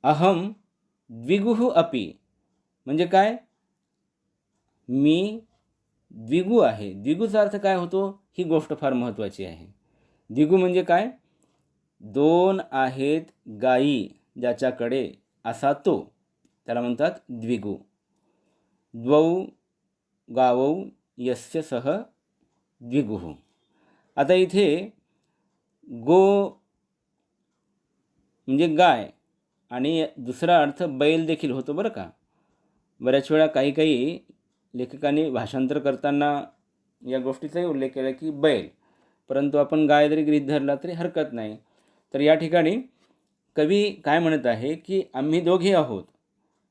अहम द्विगुः अपि म्हणजे काय? मी द्विगु आहे. द्विगुचा अर्थ काय होतो? ही गोष्ट फार महत्त्वाची आहे. द्विगु म्हणजे काय? दोन आहेत गायी ज्याच्याकडे, असा तो, त्याला म्हणतात द्विगु. द्वौ गावौ यस्य सह द्विगुः. आता इथे गो म्हणजे गाय आणि दुसरा अर्थ बैल देखील होतो बरं का. बऱ्याच वेळा काही लेखकांनी भाषांतर करताना या गोष्टीचाही उल्लेख केला की बैल, परंतु आपण गाय जरी गृहीत धरला तरी हरकत नाही. तर या ठिकाणी कवी काय म्हणत आहे की आम्ही दोघे आहोत,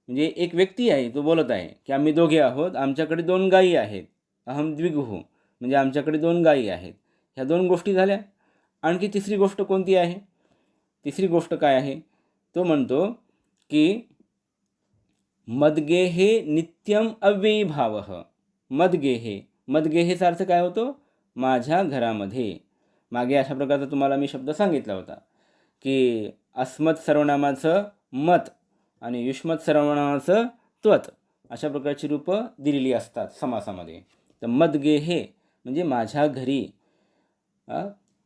म्हणजे एक व्यक्ती आहे, तो बोलत आहे की आम्ही दोघे आहोत, आमच्याकडे दोन गायी आहेत. अहम द्विगुः म्हणजे आमच्याकडे दोन गायी आहेत. ह्या दोन गोष्टी झाल्या. आणखी तिसरी गोष्ट कोणती आहे? तिसरी गोष्ट काय आहे? तो म्हणतो की मद्गेहे नित्यम अव्ययी भावः. मद्गेहे, मद्गेहेचा अर्थ काय होतो? माझ्या घरामध्ये. मागे अशा प्रकारचा तुम्हाला मी शब्द सांगितला होता की अस्मत् सर्वनामाचं मत आणि युष्मत् सर्वनामाचं त्वत अशा प्रकारची रूपं दिलेली असतात समासामध्ये. तर मद्गेहे म्हणजे माझ्या घरी.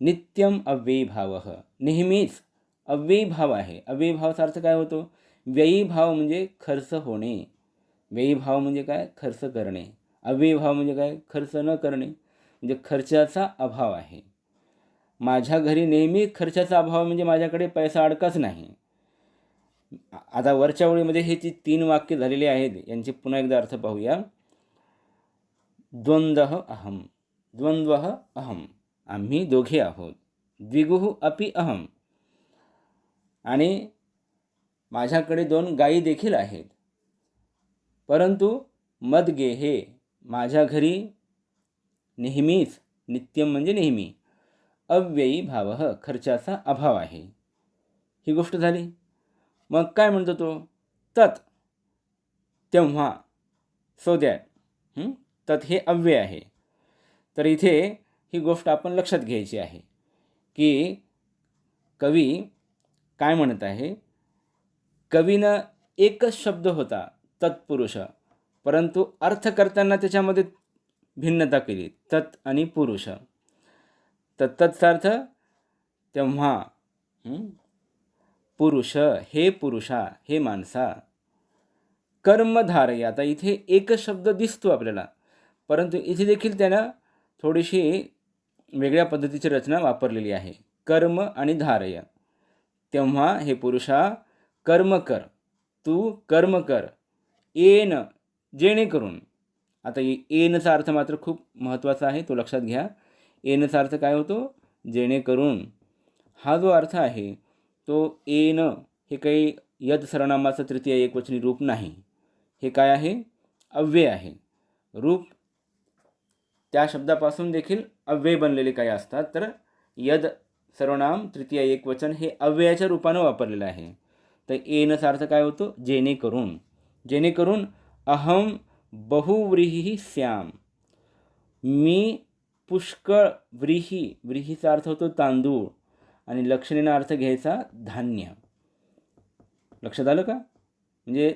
नित्यम अव्ययी भावः, नेहमीच अव्ययी भाव आहे. अव्ययी भावाचा अर्थ काय होतो? व्ययी भाव म्हणजे खर्च होणे. व्ययी भाव म्हणजे काय? खर्च करणे. अव्ययी भाव म्हणजे काय? खर्च न करणे, म्हणजे खर्चाचा अभाव आहे. माझ्या घरी नेहमी खर्चाचा अभाव म्हणजे माझ्याकडे पैसा अडकाच नाही. आता वरच्या ओळीमध्ये हे जी 3 वाक्य झालेली आहेत यांचे पुन्हा एकदा अर्थ पाहूया. द्वंद्वः अहम, द्वंद्वः अहम, आम्ही दोघे आहोत. द्विगुः अपि अहम, आणि माझ्याकडे 2 गायी देखील आहेत. परंतु मद्गेहे माझ्या घरी नेहमीच, नित्यम म्हणजे नेहमी, अव्ययी भावः खर्चाचा अभाव आहे. ही गोष्ट झाली. मग काय म्हणतो तो? तत्, तेव्हा, सो दॅट. तत् हे अव्यय आहे. तर इथे ही गोष्ट आपण लक्षात घ्यायची आहे की कवी काय म्हणत आहे. कवीनं एकच शब्द होता तत्पुरुष, परंतु अर्थ करताना त्याच्यामध्ये भिन्नता केली, तत् आणि पुरुष. तर तत्चा अर्थ तेव्हा, पुरुष, हे पुरुषा, हे माणसा. कर्मधारय, आता इथे एकच शब्द दिसतो आपल्याला, परंतु इथे देखील त्यानं थोडीशी वेगळ्या पद्धतीची रचना वापरलेली आहे. कर्म आणि धारय. तेव्हा हे पुरुषा कर्म कर, तू कर्म कर. येन, जेणेकरून. आता येनचा अर्थ मात्र खूप महत्त्वाचा आहे, तो लक्षात घ्या. येनचा अर्थ काय होतो? जेणेकरून. हा जो अर्थ आहे तो येन हे काही यद सर्वनामाचं तृतीय एकवचनी रूप नाही. हे काय आहे? अव्यय आहे. रूप त्या शब्दापासून देखील अव्यय बनलेले काही असतात. तर यद सर्वनाम तृतीय एकवचन हे अव्ययाच्या रूपानं वापरलेलं आहे. तर येनचा अर्थ काय होतो? जेणेकरून. जेणेकरून अहम बहुव्रीही स्याम, मी पुष्कळ. व्रीही, व्रीहीचा अर्थ होतो तांदूळ आणि लक्षणेनं अर्थ घ्यायचा धान्य. लक्षात आलं का? म्हणजे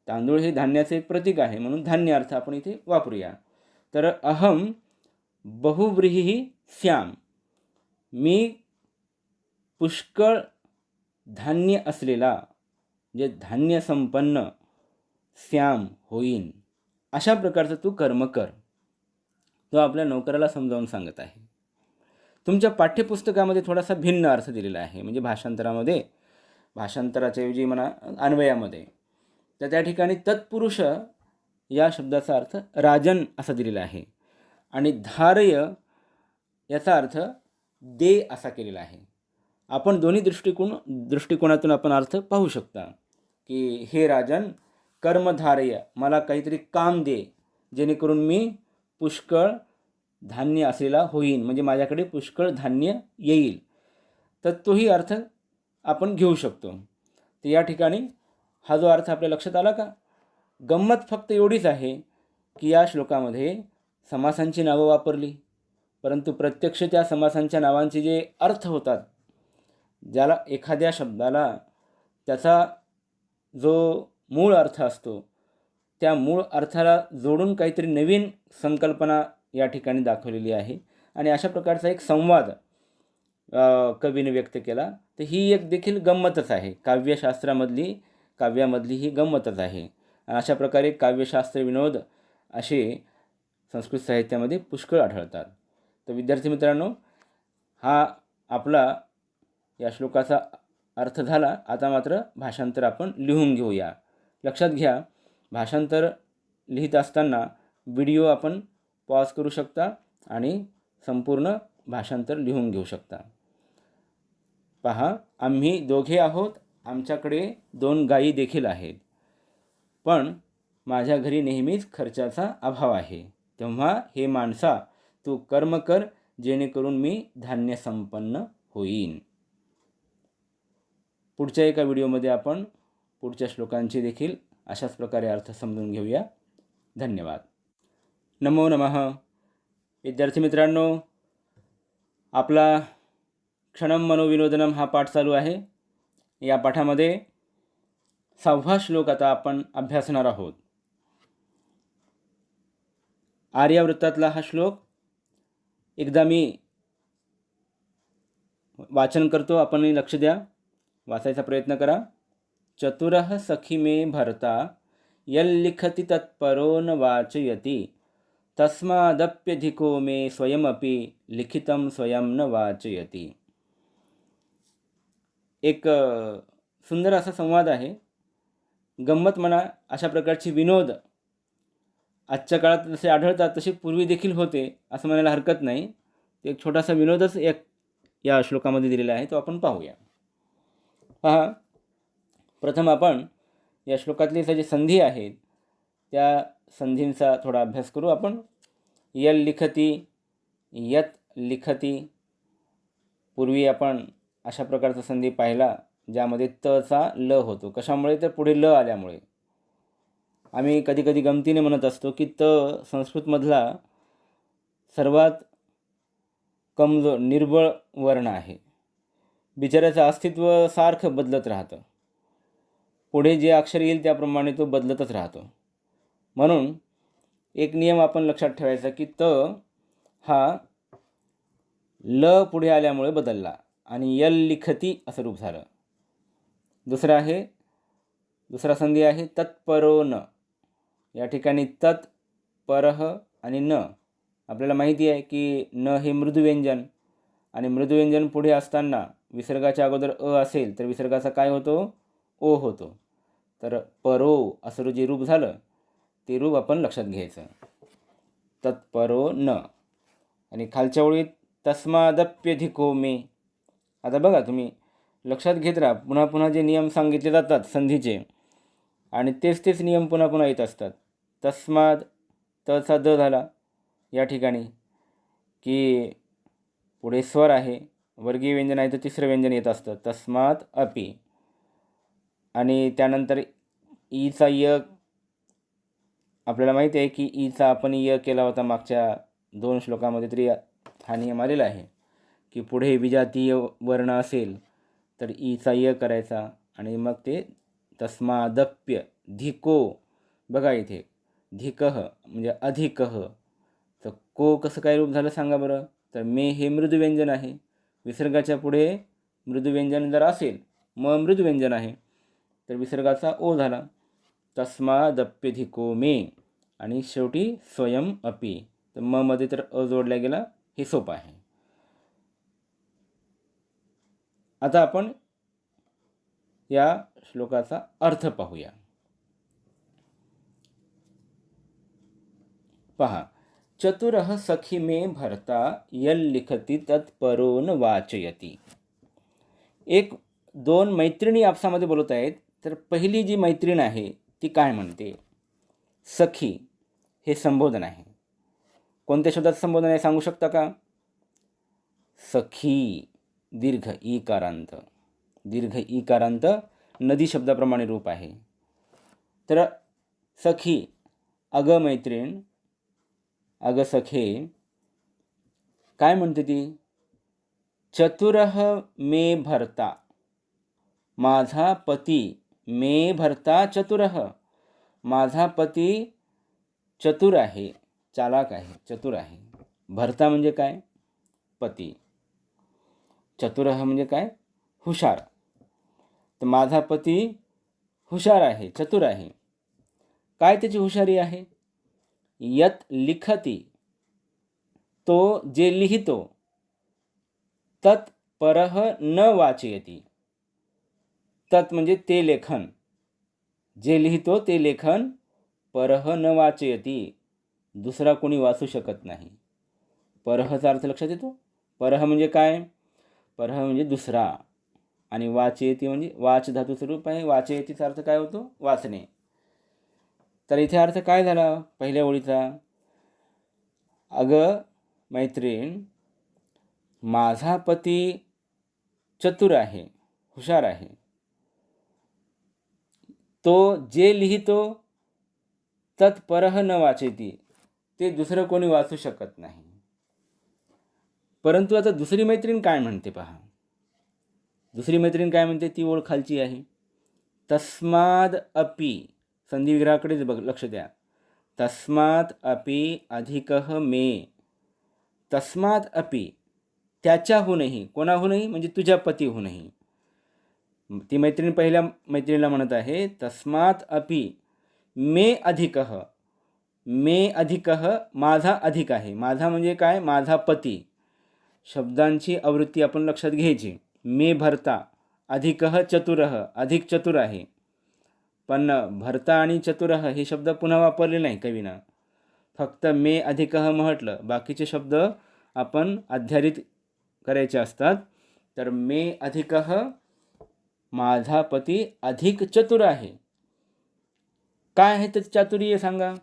तांदूळ हे धान्याचं एक प्रतीक आहे, म्हणून धान्य अर्थ आपण इथे वापरूया. तर अहम बहुव्रीही स्याम, मी पुष्कळ धान्य असलेला, जे धान्य संपन्न श्याम होईन, अशा प्रकारचं तू कर्म कर. तो आपल्या नोकराला समजावून सांगत आहे. तुमच्या पाठ्यपुस्तकामध्ये थोडासा भिन्न अर्थ दिलेला आहे, म्हणजे भाषांतरामध्ये, भाषांतराच्या ऐवजी म्हणा अन्वयामध्ये, तर त्या ठिकाणी तत्पुरुष या शब्दाचा अर्थ राजन असा दिलेला आहे आणि धारय याचा अर्थ दे असा केलेला आहे. आपण दोन्ही दृष्टिकोनातून आपण अर्थ पाहू शकता की हे राजन, कर्मधारय, मला काहीतरी काम दे जेणेकरून मी पुष्कळ धान्य असलेला होईन, म्हणजे माझ्याकडे पुष्कळ धान्य येईल. तर तोही अर्थ आपण घेऊ शकतो. तर या ठिकाणी हा जो अर्थ आपल्या लक्षात आला का? गंमत फक्त एवढीच आहे की या श्लोकामध्ये समासांची नावं वापरली, परंतु प्रत्यक्ष त्या समासांच्या नावांचे जे अर्थ होतात, ज्याला एखाद्या शब्दाला त्याचा जो मूळ अर्थ असतो त्या मूळ अर्थाला जोडून काहीतरी नवीन संकल्पना या ठिकाणी दाखवलेली आहे आणि अशा प्रकारचा एक संवाद कवीने व्यक्त केला. तर ही एक देखील गंमतच आहे, काव्यामधली ही गंमतच आहे. अशा प्रकारे काव्यशास्त्र विनोद असे संस्कृत साहित्यामध्ये पुष्कळ आढळतात. तर विद्यार्थी मित्रांनो, हा आपला या श्लोकाचा अर्थ झाला. आता मात्र भाषांतर आपण लिहून घेऊया. लक्षात घ्या, भाषांतर लिहित असताना व्हिडिओ आपण पॉज करू शकता आणि संपूर्ण भाषांतर लिहून घेऊ शकता. पहा, आम्ही दोघे आहोत, आमच्याकडे 2 गायी देखील आहेत, पण माझ्या घरी नेहमीच खर्चाचा अभाव आहे. तेव्हा हे माणसा, तू कर्म कर जेणेकरून मी धान्य संपन्न होईन. पुढच्या एका व्हिडिओमध्ये आपण पुढच्या श्लोकांचे देखील अशाच प्रकारे अर्थ समजून घेऊया. धन्यवाद. नमो नमः. विद्यार्थी मित्रांनो, आपला क्षणम मनोविनोदनम हा पाठ चालू आहे. या पाठामध्ये 6वा श्लोक आता आपण अभ्यासणार आहोत. आर्यावृत्तातला हा श्लोक एकदा मी वाचन करतो, आपणही लक्ष द्या, वाचायचा प्रयत्न करा. चतुरः सखी मे भरता यल्लिखति तत्परो न वाचयति तस्मादप्यधिको मे स्वयमपि लिखितं स्वयं न वाचयति. एक सुंदर असा संवाद आहे. गंमत म्हणा, अशा प्रकारची विनोद आजच्या काळात जसे आढळतात तसे पूर्वी देखील होते असं म्हणायला हरकत नाही. एक छोटासा विनोदच एक या श्लोकामध्ये दिलेला आहे, तो आपण पाहूया. पहा, प्रथम आपण या श्लोकातली जे संधी आहेत त्या संधींचा थोडा अभ्यास करू आपण. यल लिखती, यत लिखती. पूर्वी आपण अशा प्रकारचा संधी पाहिला ज्यामध्ये तचा ल होतो. कशामुळे? तर पुढे ल आल्यामुळे. आम्ही कधी कधी गमतीने म्हणत असतो की त संस्कृतमधला सर्वात कमजोर निर्बळ वर्ण आहे. बिचाऱ्याचं अस्तित्व सारखं बदलत राहतं. पुढे जे अक्षर येईल त्याप्रमाणे तो बदलतच राहतो. म्हणून एक नियम आपण लक्षात ठेवायचा की त हा ल पुढे आल्यामुळे बदलला आणि यल लिखती असं रूप झालं. दुसरा संधी आहे तत्परो न. या ठिकाणी तत्, परह आणि न. आपल्याला माहिती आहे की न हे मृदुव्यंजन आणि मृदुव्यंजन पुढे असताना विसर्गाच्या अगोदर अ असेल तर विसर्गाचा काय होतो? ओ होतो. तर परो असं जे रूप झालं ते रूप आपण लक्षात घ्यायचं. तत्परो न. आणि खालच्या ओळीत तस्मादप्यधिको मे. आता बघा, तुम्ही लक्षात घेत राहा, पुन्हा पुन्हा जे नियम सांगितले जातात संधीचे आणि तेच नियम पुन्हा पुन्हा येत असतात. तस्माद, तचा द झाला या ठिकाणी की पुढे स्वर आहे, वर्गीय व्यंजन आहे तर तिसरं व्यंजन येत असतं, तस्मात अपि. आणि त्यानंतर ईचा य. आपल्याला माहिती आहे की ईचा आपण य केला होता मागच्या 2 श्लोकामध्ये, तरी हा नियम आलेला आहे की पुढे विजातीय वर्ण असेल तर ईचा य करायचा आणि मग ते तस्मादप्य धिको. बघा इथे धिकह म्हणजे अधिकह. तर को कसं काय रूप झालं सांगा बरं? तर मे हे मृदुव्यंजन आहे. विसर्गाच्या पुढे मृदुव्यंजन जर असेल म मृदू व्यंजन आहे, तर विसर्गाचा ओ झाला. तस्मादप्यधिको मे आणि शेवटी स्वयं अपि, तर म मध्ये तर अ जोडला गेला, हे सोपं आहे. आता आपण या श्लोकाचा अर्थ पाहूया. पहा, चतुरः सखी मे भर्ता यल्लिखती तत्परो न वाचयती. एक दोन मैत्रिणी आपसामध्ये बोलत आहेत, तर पहिली जी मैत्रीण आहे ती काय म्हणते? सखी हे संबोधन आहे. कोणत्या शब्दात संबोधन आहे सांगू शकता का? सखी, दीर्घ ईकारांत, दीर्घ ईकारांत नदी शब्दाप्रमाणे रूप आहे. तर सखी, अग मैत्रीण, अग सखे, काय म्हणते ती? चतुरः मे भर्ता, माझा पती, मे भर्ता चतुरः, माझा पती चतुर आहे, चालाक आहे, चतुर आहे. भर्ता म्हणजे काय? पती. चतुरः म्हणजे काय? हुशार. तर माझा पती हुशार आहे, चतुर आहे. काय त्याची हुशारी आहे? यत लिखती, तो जे लिहितो, तत् परः न वाचयती, तत् म्हणजे ते लेखन, जे लिहितो ते लेखन, परः न वाचयती, दुसरा कोणी वाचू शकत नाही. परहचा अर्थ लक्षात येतो? परह म्हणजे काय? परह म्हणजे दुसरा, आणि वाचयती म्हणजे वाच धातूचं रूप आहे. वाचयतीचा अर्थ काय होतो? वाचणे. तर इथे अर्थ काय झाला पहिल्या ओळीचा? अग मैत्रीण, माझा पती चतुर आहे, हुशार आहे. तो जे लिहितो तत्परः न वाचयती, ते दुसरं कोणी वाचू शकत नाही. परंतु आता दुसरी मैत्रीण काय म्हणते पहा. दुसरी मैत्रीण काय म्हणते ती ओळ खालची आहे. तस्माद अपि, संधी विग्रहाकडेच लक्ष द्या. तस्मात अपि अधिकः मे, तस्मात अपि त्याच्याहूनही, कोणाहूनही म्हणजे तुझ्या पतीहूनही. ती मैत्रीण पहिल्या मैत्रिणीला म्हणत आहे तस्मात अपि मे अधिकः, मे अधिकः माझा अधिक आहे. माझा म्हणजे काय? माझा पती. शब्दांची आवृत्ती आपण लक्षात घ्यायची. मे भरता, अधिकः चतुरः, अधिक चतुर आहे. पण भरता आणि चतुरः हे शब्द पुन्हा वापरले नाही कवीनं, फक्त मे अधिकः म्हटलं. बाकीचे शब्द आपण अध्यारित करायचे असतात. तर मे अधिकः, माझा पती अधिक चतुर आहे. काय आहे त्याचं चातुर्य सांगा.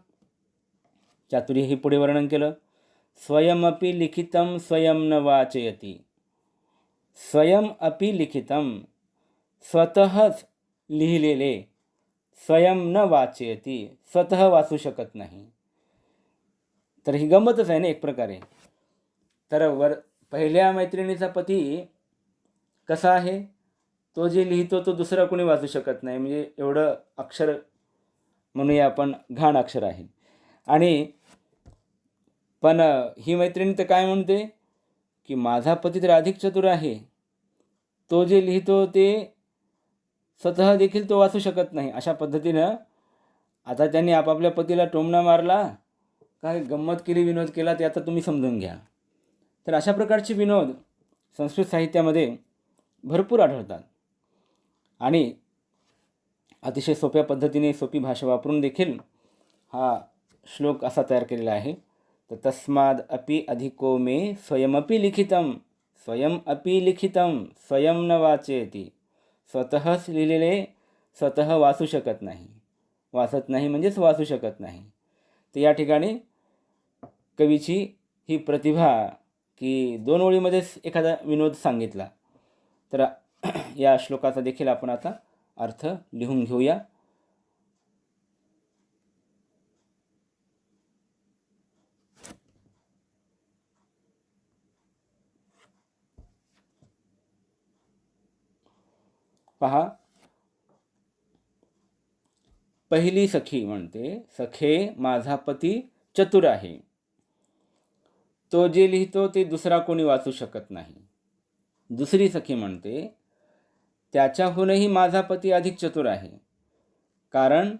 चातुर्य हे पुढे वर्णन केलं. स्वयमपि लिखितं स्वयं न वाचयती, स्वयं अपि लिखितं, स्वतःच लिहिलेले, स्वयं न वाचयती, स्वतः वाचू शकत नाही. तर ही गंमतच आहे ना एक प्रकारे. तर पहिल्या मैत्रिणीचा पती कसा आहे? तो जे लिहितो तो दुसरा कोणी वाचू शकत नाही. म्हणजे एवढं अक्षर म्हणूया आपण घाण अक्षर आहे. आणि पण ही मैत्रिणी तर काय म्हणते की माझा पती तर अधिक चतुर आहे, तो जे लिहितो ते स्वतः देखील तो वाचू शकत नाही. अशा पद्धतीनं आता त्यांनी आपापल्या पतीला टोमणा मारला, काय गंमत केली, विनोद केला, ते आता तुम्ही समजून घ्या. तर अशा प्रकारचे विनोद संस्कृत साहित्यामध्ये भरपूर आढळतात आणि अतिशय सोप्या पद्धतीने सोपी भाषा वापरून देखील हा श्लोक असा तयार केलेला आहे. तर तस्माद अपि अधिको मे स्वयमपि लिखितं, स्वयं अपि लिखितं, स्वयं न वाचयती, स्वतःच लिहिलेले स्वतः वाचू शकत नाही. वाचत नाही म्हणजेच वाचू शकत नाही. तर या ठिकाणी कवीची ही प्रतिभा की दोन ओळीमध्येच एखादा विनोद सांगितला. तर या श्लोकाचा देखील आपण आता अर्थ लिहून घेऊया. पहा, पहिली सखी म्हणते, सखे माझा पती चतुर आहे, तो जे लिहितो ते दुसरा कोणी वाचू शकत नाही. दुसरी सखी म्हणते, त्याच्याहूनही माझा पती अधिक चतुर आहे, कारण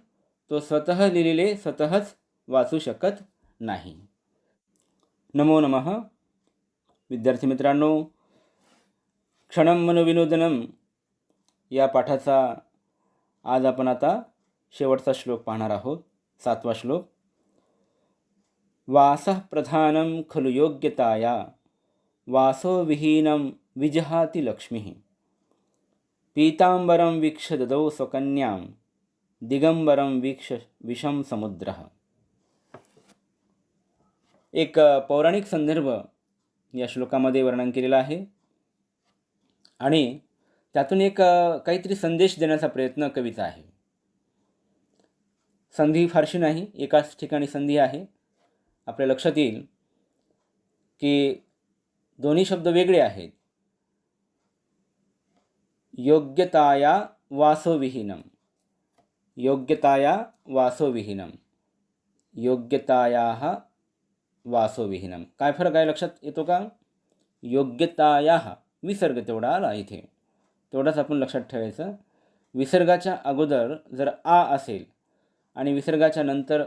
तो स्वतः लिहिलेले स्वतःच वाचू शकत नाही. नमो नमः. विद्यार्थी मित्रांनो, क्षणं मनोविनोदनम या पाठाचा आज आपण आता शेवटचा श्लोक पाहणार आहोत. 7वा श्लोक. वासः प्रधानं खलु योग्यताया वासो विहीनं विजहाति लक्ष्मीः. पीतांबरं वीक्ष ददौ स्वकन्यां दिगंबरं वीक्ष विषम समुद्रः. एक पौराणिक संदर्भ या श्लोकामध्ये वर्णन केलेला आहे आणि त्यातून एक काहीतरी संदेश देण्याचा प्रयत्न कवीचा आहे. संधी फारशी नाही, एकाच ठिकाणी संधी आहे. आपल्या लक्षात येईल की दोन्ही शब्द वेगळे आहेत. योग्यताया वासोविहीनम, योग्यताया वासोविहीनम, योग्यतायाः वासोविहीनम. काय फरक आहे लक्षात येतो का? योग्यतायाः विसर्ग तेवढा आला इथे, तेवढाच आपण लक्षात ठेवायचं. विसर्गाच्या अगोदर जर आ असेल आणि विसर्गाच्या नंतर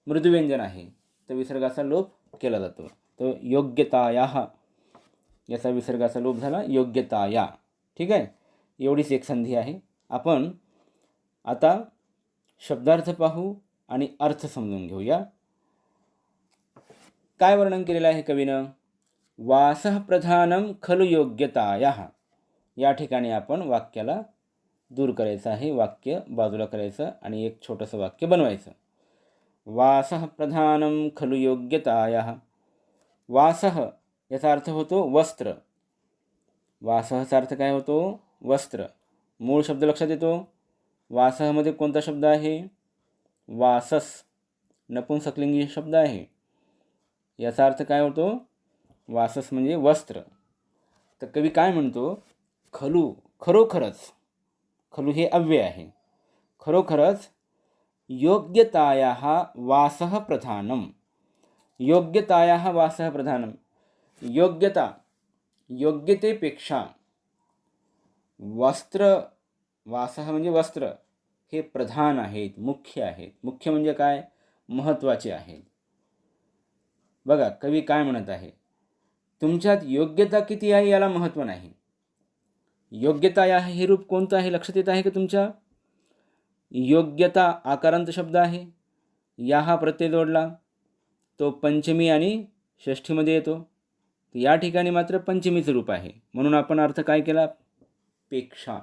मृदुव्यंजन आहे तर विसर्गाचा लोप केला जातो. तो योग्यतायाः याचा विसर्गाचा लोप झाला योग्यताया. ठीक आहे, एवढीच एक संधी आहे. आपण आता शब्दार्थ पाहू आणि अर्थ समजून घेऊया. काय वर्णन केलेलं आहे कवीनं? वासः प्रधानं खलु योग्यतायाः. या ठिकाणी आपण वाक्याला दूर करायचं आहे, वाक्य बाजूला करायचं आणि एक छोटंसं वाक्य बनवायचं. वासः प्रधानं खलु योग्यतायाः. वासः याचा अर्थ होतो वस्त्र. वासहचा अर्थ काय होतो? वस्त्र. मूळ शब्द लक्षात येतो. वासहमध्ये कोणता शब्द आहे? वासस, नपुंसकलिंगी शब्द आहे. याचा अर्थ काय होतो? वासस म्हणजे वस्त्र. तर कवी काय म्हणतो? खलू, खरोखरच. खलू हे अव्यय आहे. खरोखरच योग्यतायाः वासः प्रधानम. योग्यतायाः वासः प्रधानम. योग्यता, योग्यतेपेक्षा वस्त्र, वासः म्हणजे वस्त्र, हे प्रधान आहेत, मुख्य आहेत. मुख्य म्हणजे काय? महत्त्वाचे आहेत. बघा कवी काय म्हणत आहे? तुमच्यात योग्यता किती आहे याला महत्त्व नाही. योग्यता या हे रूप कोणतं आहे लक्षात येत आहे का तुमच्या? योग्यता आकारांत शब्द आहे. या हा प्रत्यय जोडला तो पंचमी आणि षष्ठीमध्ये येतो. या ठिकाणी मात्र पंचमीचं रूप आहे, म्हणून आपण अर्थ काय केला? पेक्षा.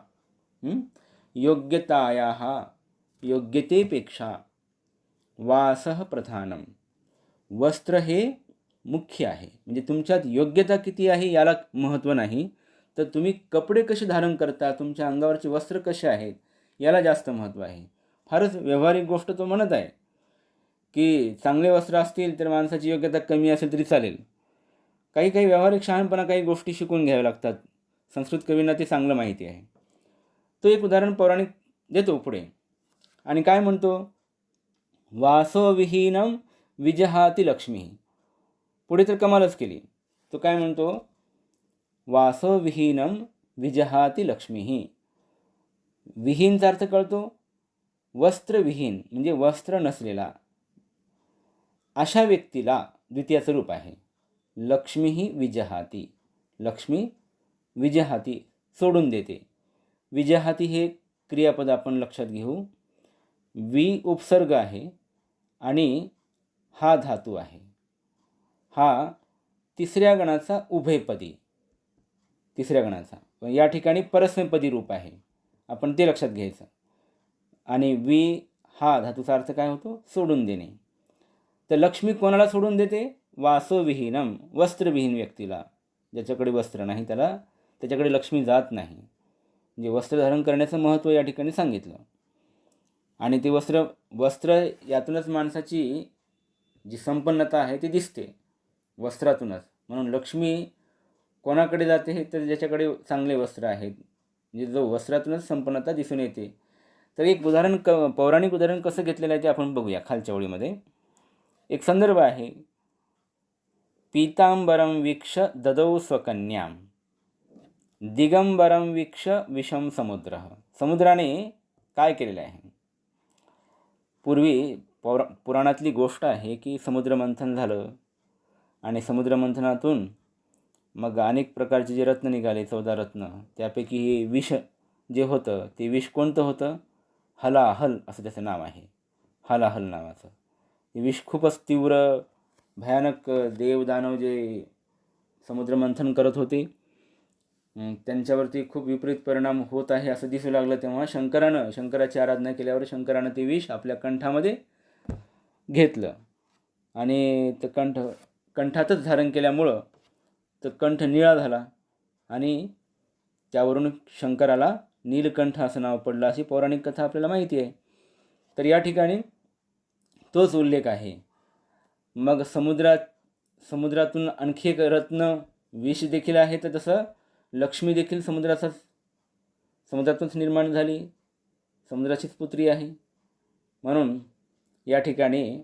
योग्यतायाः, योग्यतेपेक्षा वासः प्रधानम. वस्त्र हे मुख्य आहे. म्हणजे तुमच्यात योग्यता किती आहे याला महत्त्व नाही, तर तुम्ही कपडे कसे धारण करता, तुमच्या अंगावरचे वस्त्र कसे आहेत याला जास्त महत्त्व आहे. फारच व्यावहारिक गोष्ट तो म्हणत आहे की चांगले वस्त्र असतील तर माणसाची योग्यता कमी असेल तरी चालेल. काही काही व्यावहारिक शहाणपणा काही गोष्टी शिकून घ्याव्या लागतात. संस्कृत कवींना ते चांगलं माहिती आहे. तो एक उदाहरण पौराणिक देतो पुढे आणि काय म्हणतो? वासो विहीनं विजहाति लक्ष्मी. पुढे तर कमालच केली. तो काय म्हणतो? वासो विहीनं विजहाति लक्ष्मी. विहीनचा अर्थ कळतो? वस्त्रविहीन म्हणजे वस्त्र नसलेला. अशा व्यक्तीला द्वितीयाचं रूप आहे. लक्ष्मी विजहाती. लक्ष्मी विजहाती सोडून देते. विजहाती हे क्रियापद आपण लक्षात घेऊ. वि उपसर्ग आहे आणि हा धातू आहे. हा तिसऱ्या गणाचा उभयपदी, तिसऱ्या गणाचा. या ठिकाणी परस्मैपदी रूप आहे, आपण ते लक्षात घ्यायचं. आणि वि हा धातूचा अर्थ काय होतो? सोडून देणे. तर लक्ष्मी कोणाला सोडून देते? वासोविहीनम, वस्त्रविहीन व्यक्तीला. ज्याच्याकडे वस्त्र नाही त्याच्याकडे लक्ष्मी जात नाही. म्हणजे वस्त्र धारण करण्याचं महत्त्व या ठिकाणी सांगितलं. आणि ते वस्त्र यातूनच माणसाची जी संपन्नता आहे ती दिसते, वस्त्रातूनच. म्हणून लक्ष्मी कोणाकडे जाते? तर ज्याच्याकडे चांगले वस्त्र आहेत, म्हणजे जो वस्त्रातूनच संपन्नता दिसून येते. तर एक उदाहरण पौराणिक उदाहरण कसं घेतलेलं आहे ते आपण बघूया. खालच्या ओळीमध्ये एक संदर्भ आहे. पीतांबरम वीक्ष ददौ स्वकन्याम. दिगंबरम वीक्ष विषम समुद्र. समुद्राने काय केलेलं आहे? पूर्वी पुराणातली गोष्ट आहे की समुद्रमंथन झालं आणि समुद्रमंथनातून मग अनेक प्रकारचे जे रत्न निघाले, 14 रत्न, त्यापैकी हे विष जे होतं ते विष कोणतं होतं? हलाहल असं त्याचं नाव आहे, हलाहल नावाचं. हे विष खूपच तीव्र भयानक देवदानव जे समुद्रमंथन करत होते त्यांच्यावरती खूप विपरीत परिणाम होत आहे असं दिसू लागलं. तेव्हा शंकराची आराधना केल्यावर शंकरानं ते विष आपल्या कंठामध्ये घेतलं आणि ते कंठातच धारण केल्यामुळं तर कंठ निळा झाला आणि त्यावरून शंकराला नीलकंठ असं नाव पडलं, अशी पौराणिक कथा आपल्याला माहिती आहे. तर या ठिकाणी तोच उल्लेख आहे. मग समुद्रातून आणखी एक रत्न विष देखील आहे, तर तसं लक्ष्मी देखील समुद्रातूनच निर्माण झाली, समुद्राचीच पुत्री आहे. म्हणून या ठिकाणी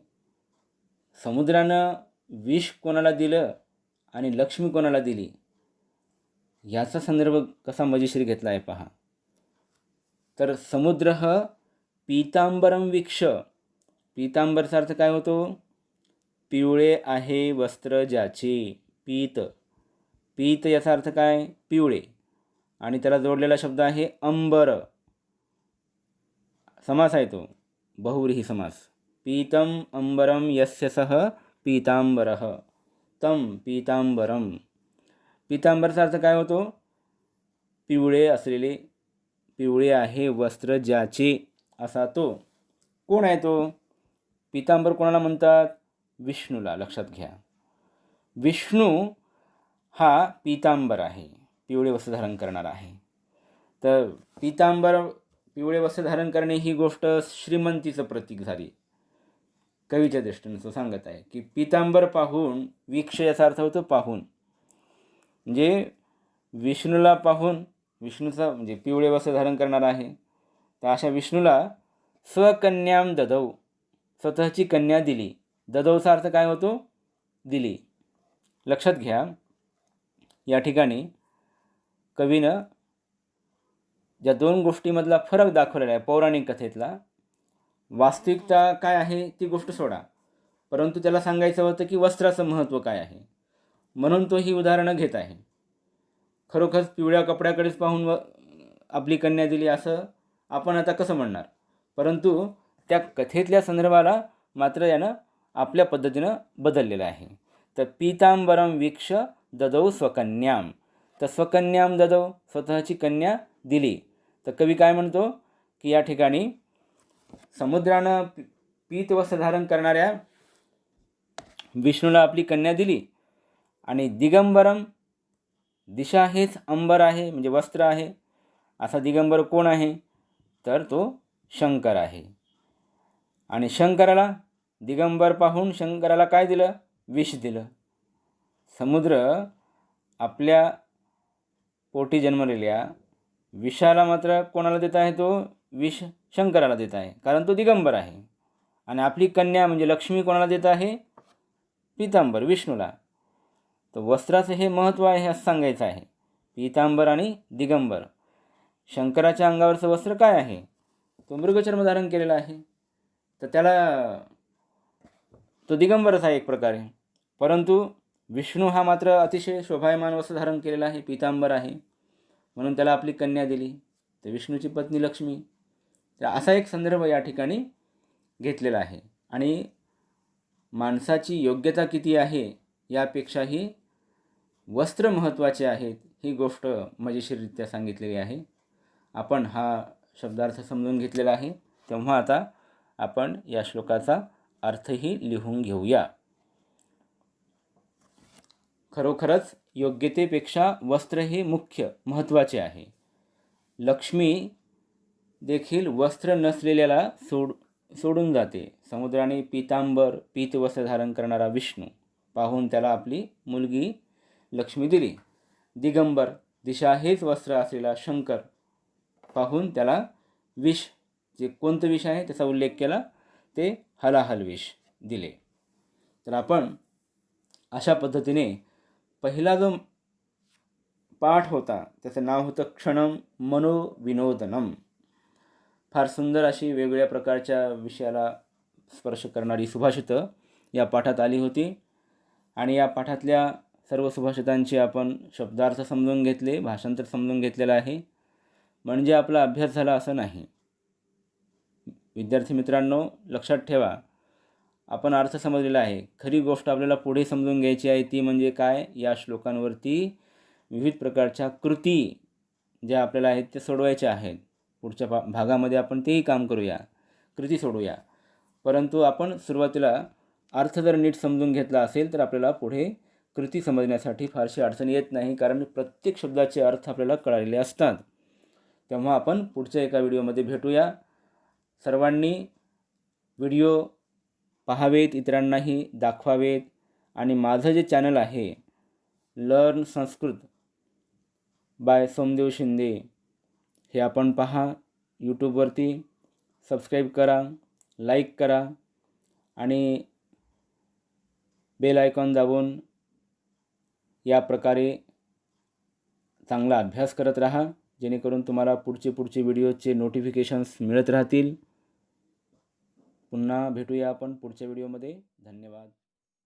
समुद्रानं विष कोणाला दिलं आणि लक्ष्मी कोणाला दिली याचा संदर्भ कसा मजेशीर घेतला आहे पहा. तर समुद्र पीतांबरम वीक्ष. पीतांबरचा अर्थ काय होतो? पिवळे आहे वस्त्र ज्याचे. पीत याचा अर्थ काय? पिवळे. आणि त्याला जोडलेला शब्द आहे अंबर. समास आहे तो, बहुव्रीही समास. पीतम अंबरम यस्य सह पीतांबरः तम पीतांबरम. पीतांबरचा अर्थ काय होतो? पिवळे असलेले, पिवळे आहे वस्त्र ज्याचे असा तो. कोण आहे तो? पीतांबर कोणाला म्हणतात? विष्णूला. लक्षात घ्या, विष्णू हा पीतांबर आहे, पिवळे वस्त्र धारण करणारा आहे. तर पीतांबर, पिवळे वस्त्र धारण करणे ही गोष्ट श्रीमंतीचं प्रतीक झाली. कवीच्या दृष्टीने तो सांगत आहे की पीतांबर पाहून, वीक्ष याचा अर्थ होतो पाहून, म्हणजे विष्णूला पाहून, विष्णूचा म्हणजे पिवळे वस्त्र धारण करणारा आहे. तर अशा विष्णूला स्वकन्याम ददौ, स्वतःची कन्या दिली. ददौचा अर्थ काय होतो? दिली. लक्षात घ्या, या ठिकाणी कवीनं ज्या दोन गोष्टीमधला फरक दाखवलेला आहे पौराणिक कथेतला, वास्तविकता काय आहे ती गोष्ट सोडा, परंतु त्याला सांगायचं होतं की वस्त्राचं महत्त्व काय आहे, म्हणून तो ही उदाहरणं घेत आहे. खरोखरच पिवळ्या कपड्याकडेच पाहून आपली कन्या दिली असं आपण आता कसं म्हणणार? परंतु त्या कथेतल्या संदर्भाला मात्र यानं आपल्या पद्धतीनं बदललेलं आहे. तर पीतांबरम वीक्ष ददौ स्वकन्याम. तर स्वकन्याम ददौ, स्वतःची कन्या दिली. तर कवी काय म्हणतो की या ठिकाणी समुद्रानं पीतवस्त्र धारण करणाऱ्या विष्णूला आपली कन्या दिली आणि दिगंबरम, दिशा हेच अंबर आहे म्हणजे वस्त्र आहे. असा दिगंबर कोण आहे? तर तो शंकर आहे. आणि शंकराला दिगंबर पाहून शंकराला काय दिलं? विष दिलं. समुद्र आपल्या पोटी जन्मलेल्या विषाला मात्र कोणाला देत आहे? तो विष शंकराला देत आहे, कारण तो दिगंबर आहे. आणि आपली कन्या म्हणजे लक्ष्मी कोणाला देत आहे? पीतांबर, विष्णूला. तर वस्त्राचं हे महत्त्व आहे असं सांगायचं आहे. पीतांबर आणि दिगंबर. शंकराच्या अंगावरचं वस्त्र काय आहे? तो मृगचर्म धारण केलेला आहे, तर त्याला तो दिगंबरच आहे एक प्रकारे. परंतु विष्णू हा मात्र अतिशय शोभायमान वस्त्र धारण केलेला आहे, पीतांबर आहे, म्हणून त्याला आपली कन्या दिली, तर विष्णूची पत्नी लक्ष्मी. तर असा एक संदर्भ या ठिकाणी घेतलेला आहे. आणि माणसाची योग्यता किती आहे यापेक्षाही वस्त्र महत्त्वाचे आहेत ही गोष्ट मजेशीररित्या सांगितलेली आहे. आपण हा शब्दार्थ समजून घेतलेला आहे. तेव्हा आता आपण या श्लोकाचा अर्थही लिहून घेऊया. खरोखरच योग्यतेपेक्षा वस्त्र हे मुख्य महत्त्वाचे आहे. लक्ष्मी देखील वस्त्र नसलेल्याला सोडून जाते. समुद्राने पीतवस्त्र धारण करणारा विष्णू पाहून त्याला आपली मुलगी लक्ष्मी दिली. दिगंबर, दिशा हेच वस्त्र असलेला शंकर पाहून त्याला विष, जे कोणतं विष आहे त्याचा उल्लेख केला, ते हलाहल विष दिले. तर आपण अशा पद्धतीने पहिला जो पाठ होता त्याचं नाव होतं क्षणम मनोविनोदनम. फार सुंदर अशी वेगवेगळ्या प्रकारच्या विषयाला स्पर्श करणारी सुभाषितं या पाठात आली होती आणि या पाठातल्या सर्व सुभाषितांचे आपण शब्दार्थ समजून घेतले, भाषांतर समजून घेतलेलं आहे. म्हणजे आपला अभ्यास झाला असं नाही. विद्यार्थी मित्रांनो, लक्षात ठेवा, आपण अर्थ समजलेला आहे. खरी गोष्ट आपल्याला पुढे समजून घ्यायची आहे ती म्हणजे काय, या श्लोकांवरती विविध प्रकारच्या कृती ज्या आपल्याला आहेत त्या सोडवायच्या आहेत. पुढच्या भागामध्ये आपण तेही काम करूया, कृती सोडूया. परंतु आपण सुरुवातीला अर्थ जर नीट समजून घेतला असेल तर आपल्याला पुढे कृती समजण्यासाठी फारशी अडचण येत नाही, कारण प्रत्येक शब्दाचे अर्थ आपल्याला कळलेले असतात. तेव्हा आपण पुढच्या एका व्हिडिओमध्ये भेटूया. सर्वांनी व्हिडिओ पाहावेत, इतरांनाही दाखवावेत आणि माझं जे चॅनल आहे लर्न संस्कृत बाय सोमदेव शिंदे हे आपण पहा. यूट्यूबवरती सबस्क्राईब करा, लाईक करा आणि बेल आयकॉन दाबून या प्रकारे चांगला अभ्यास करत राहा, जेणेकरून तुम्हाला पुढचे व्हिडिओचे नोटिफिकेशन्स मिळत राहतील. पुन्हा भेटूया आपण पुढच्या व्हिडिओमध्ये. धन्यवाद.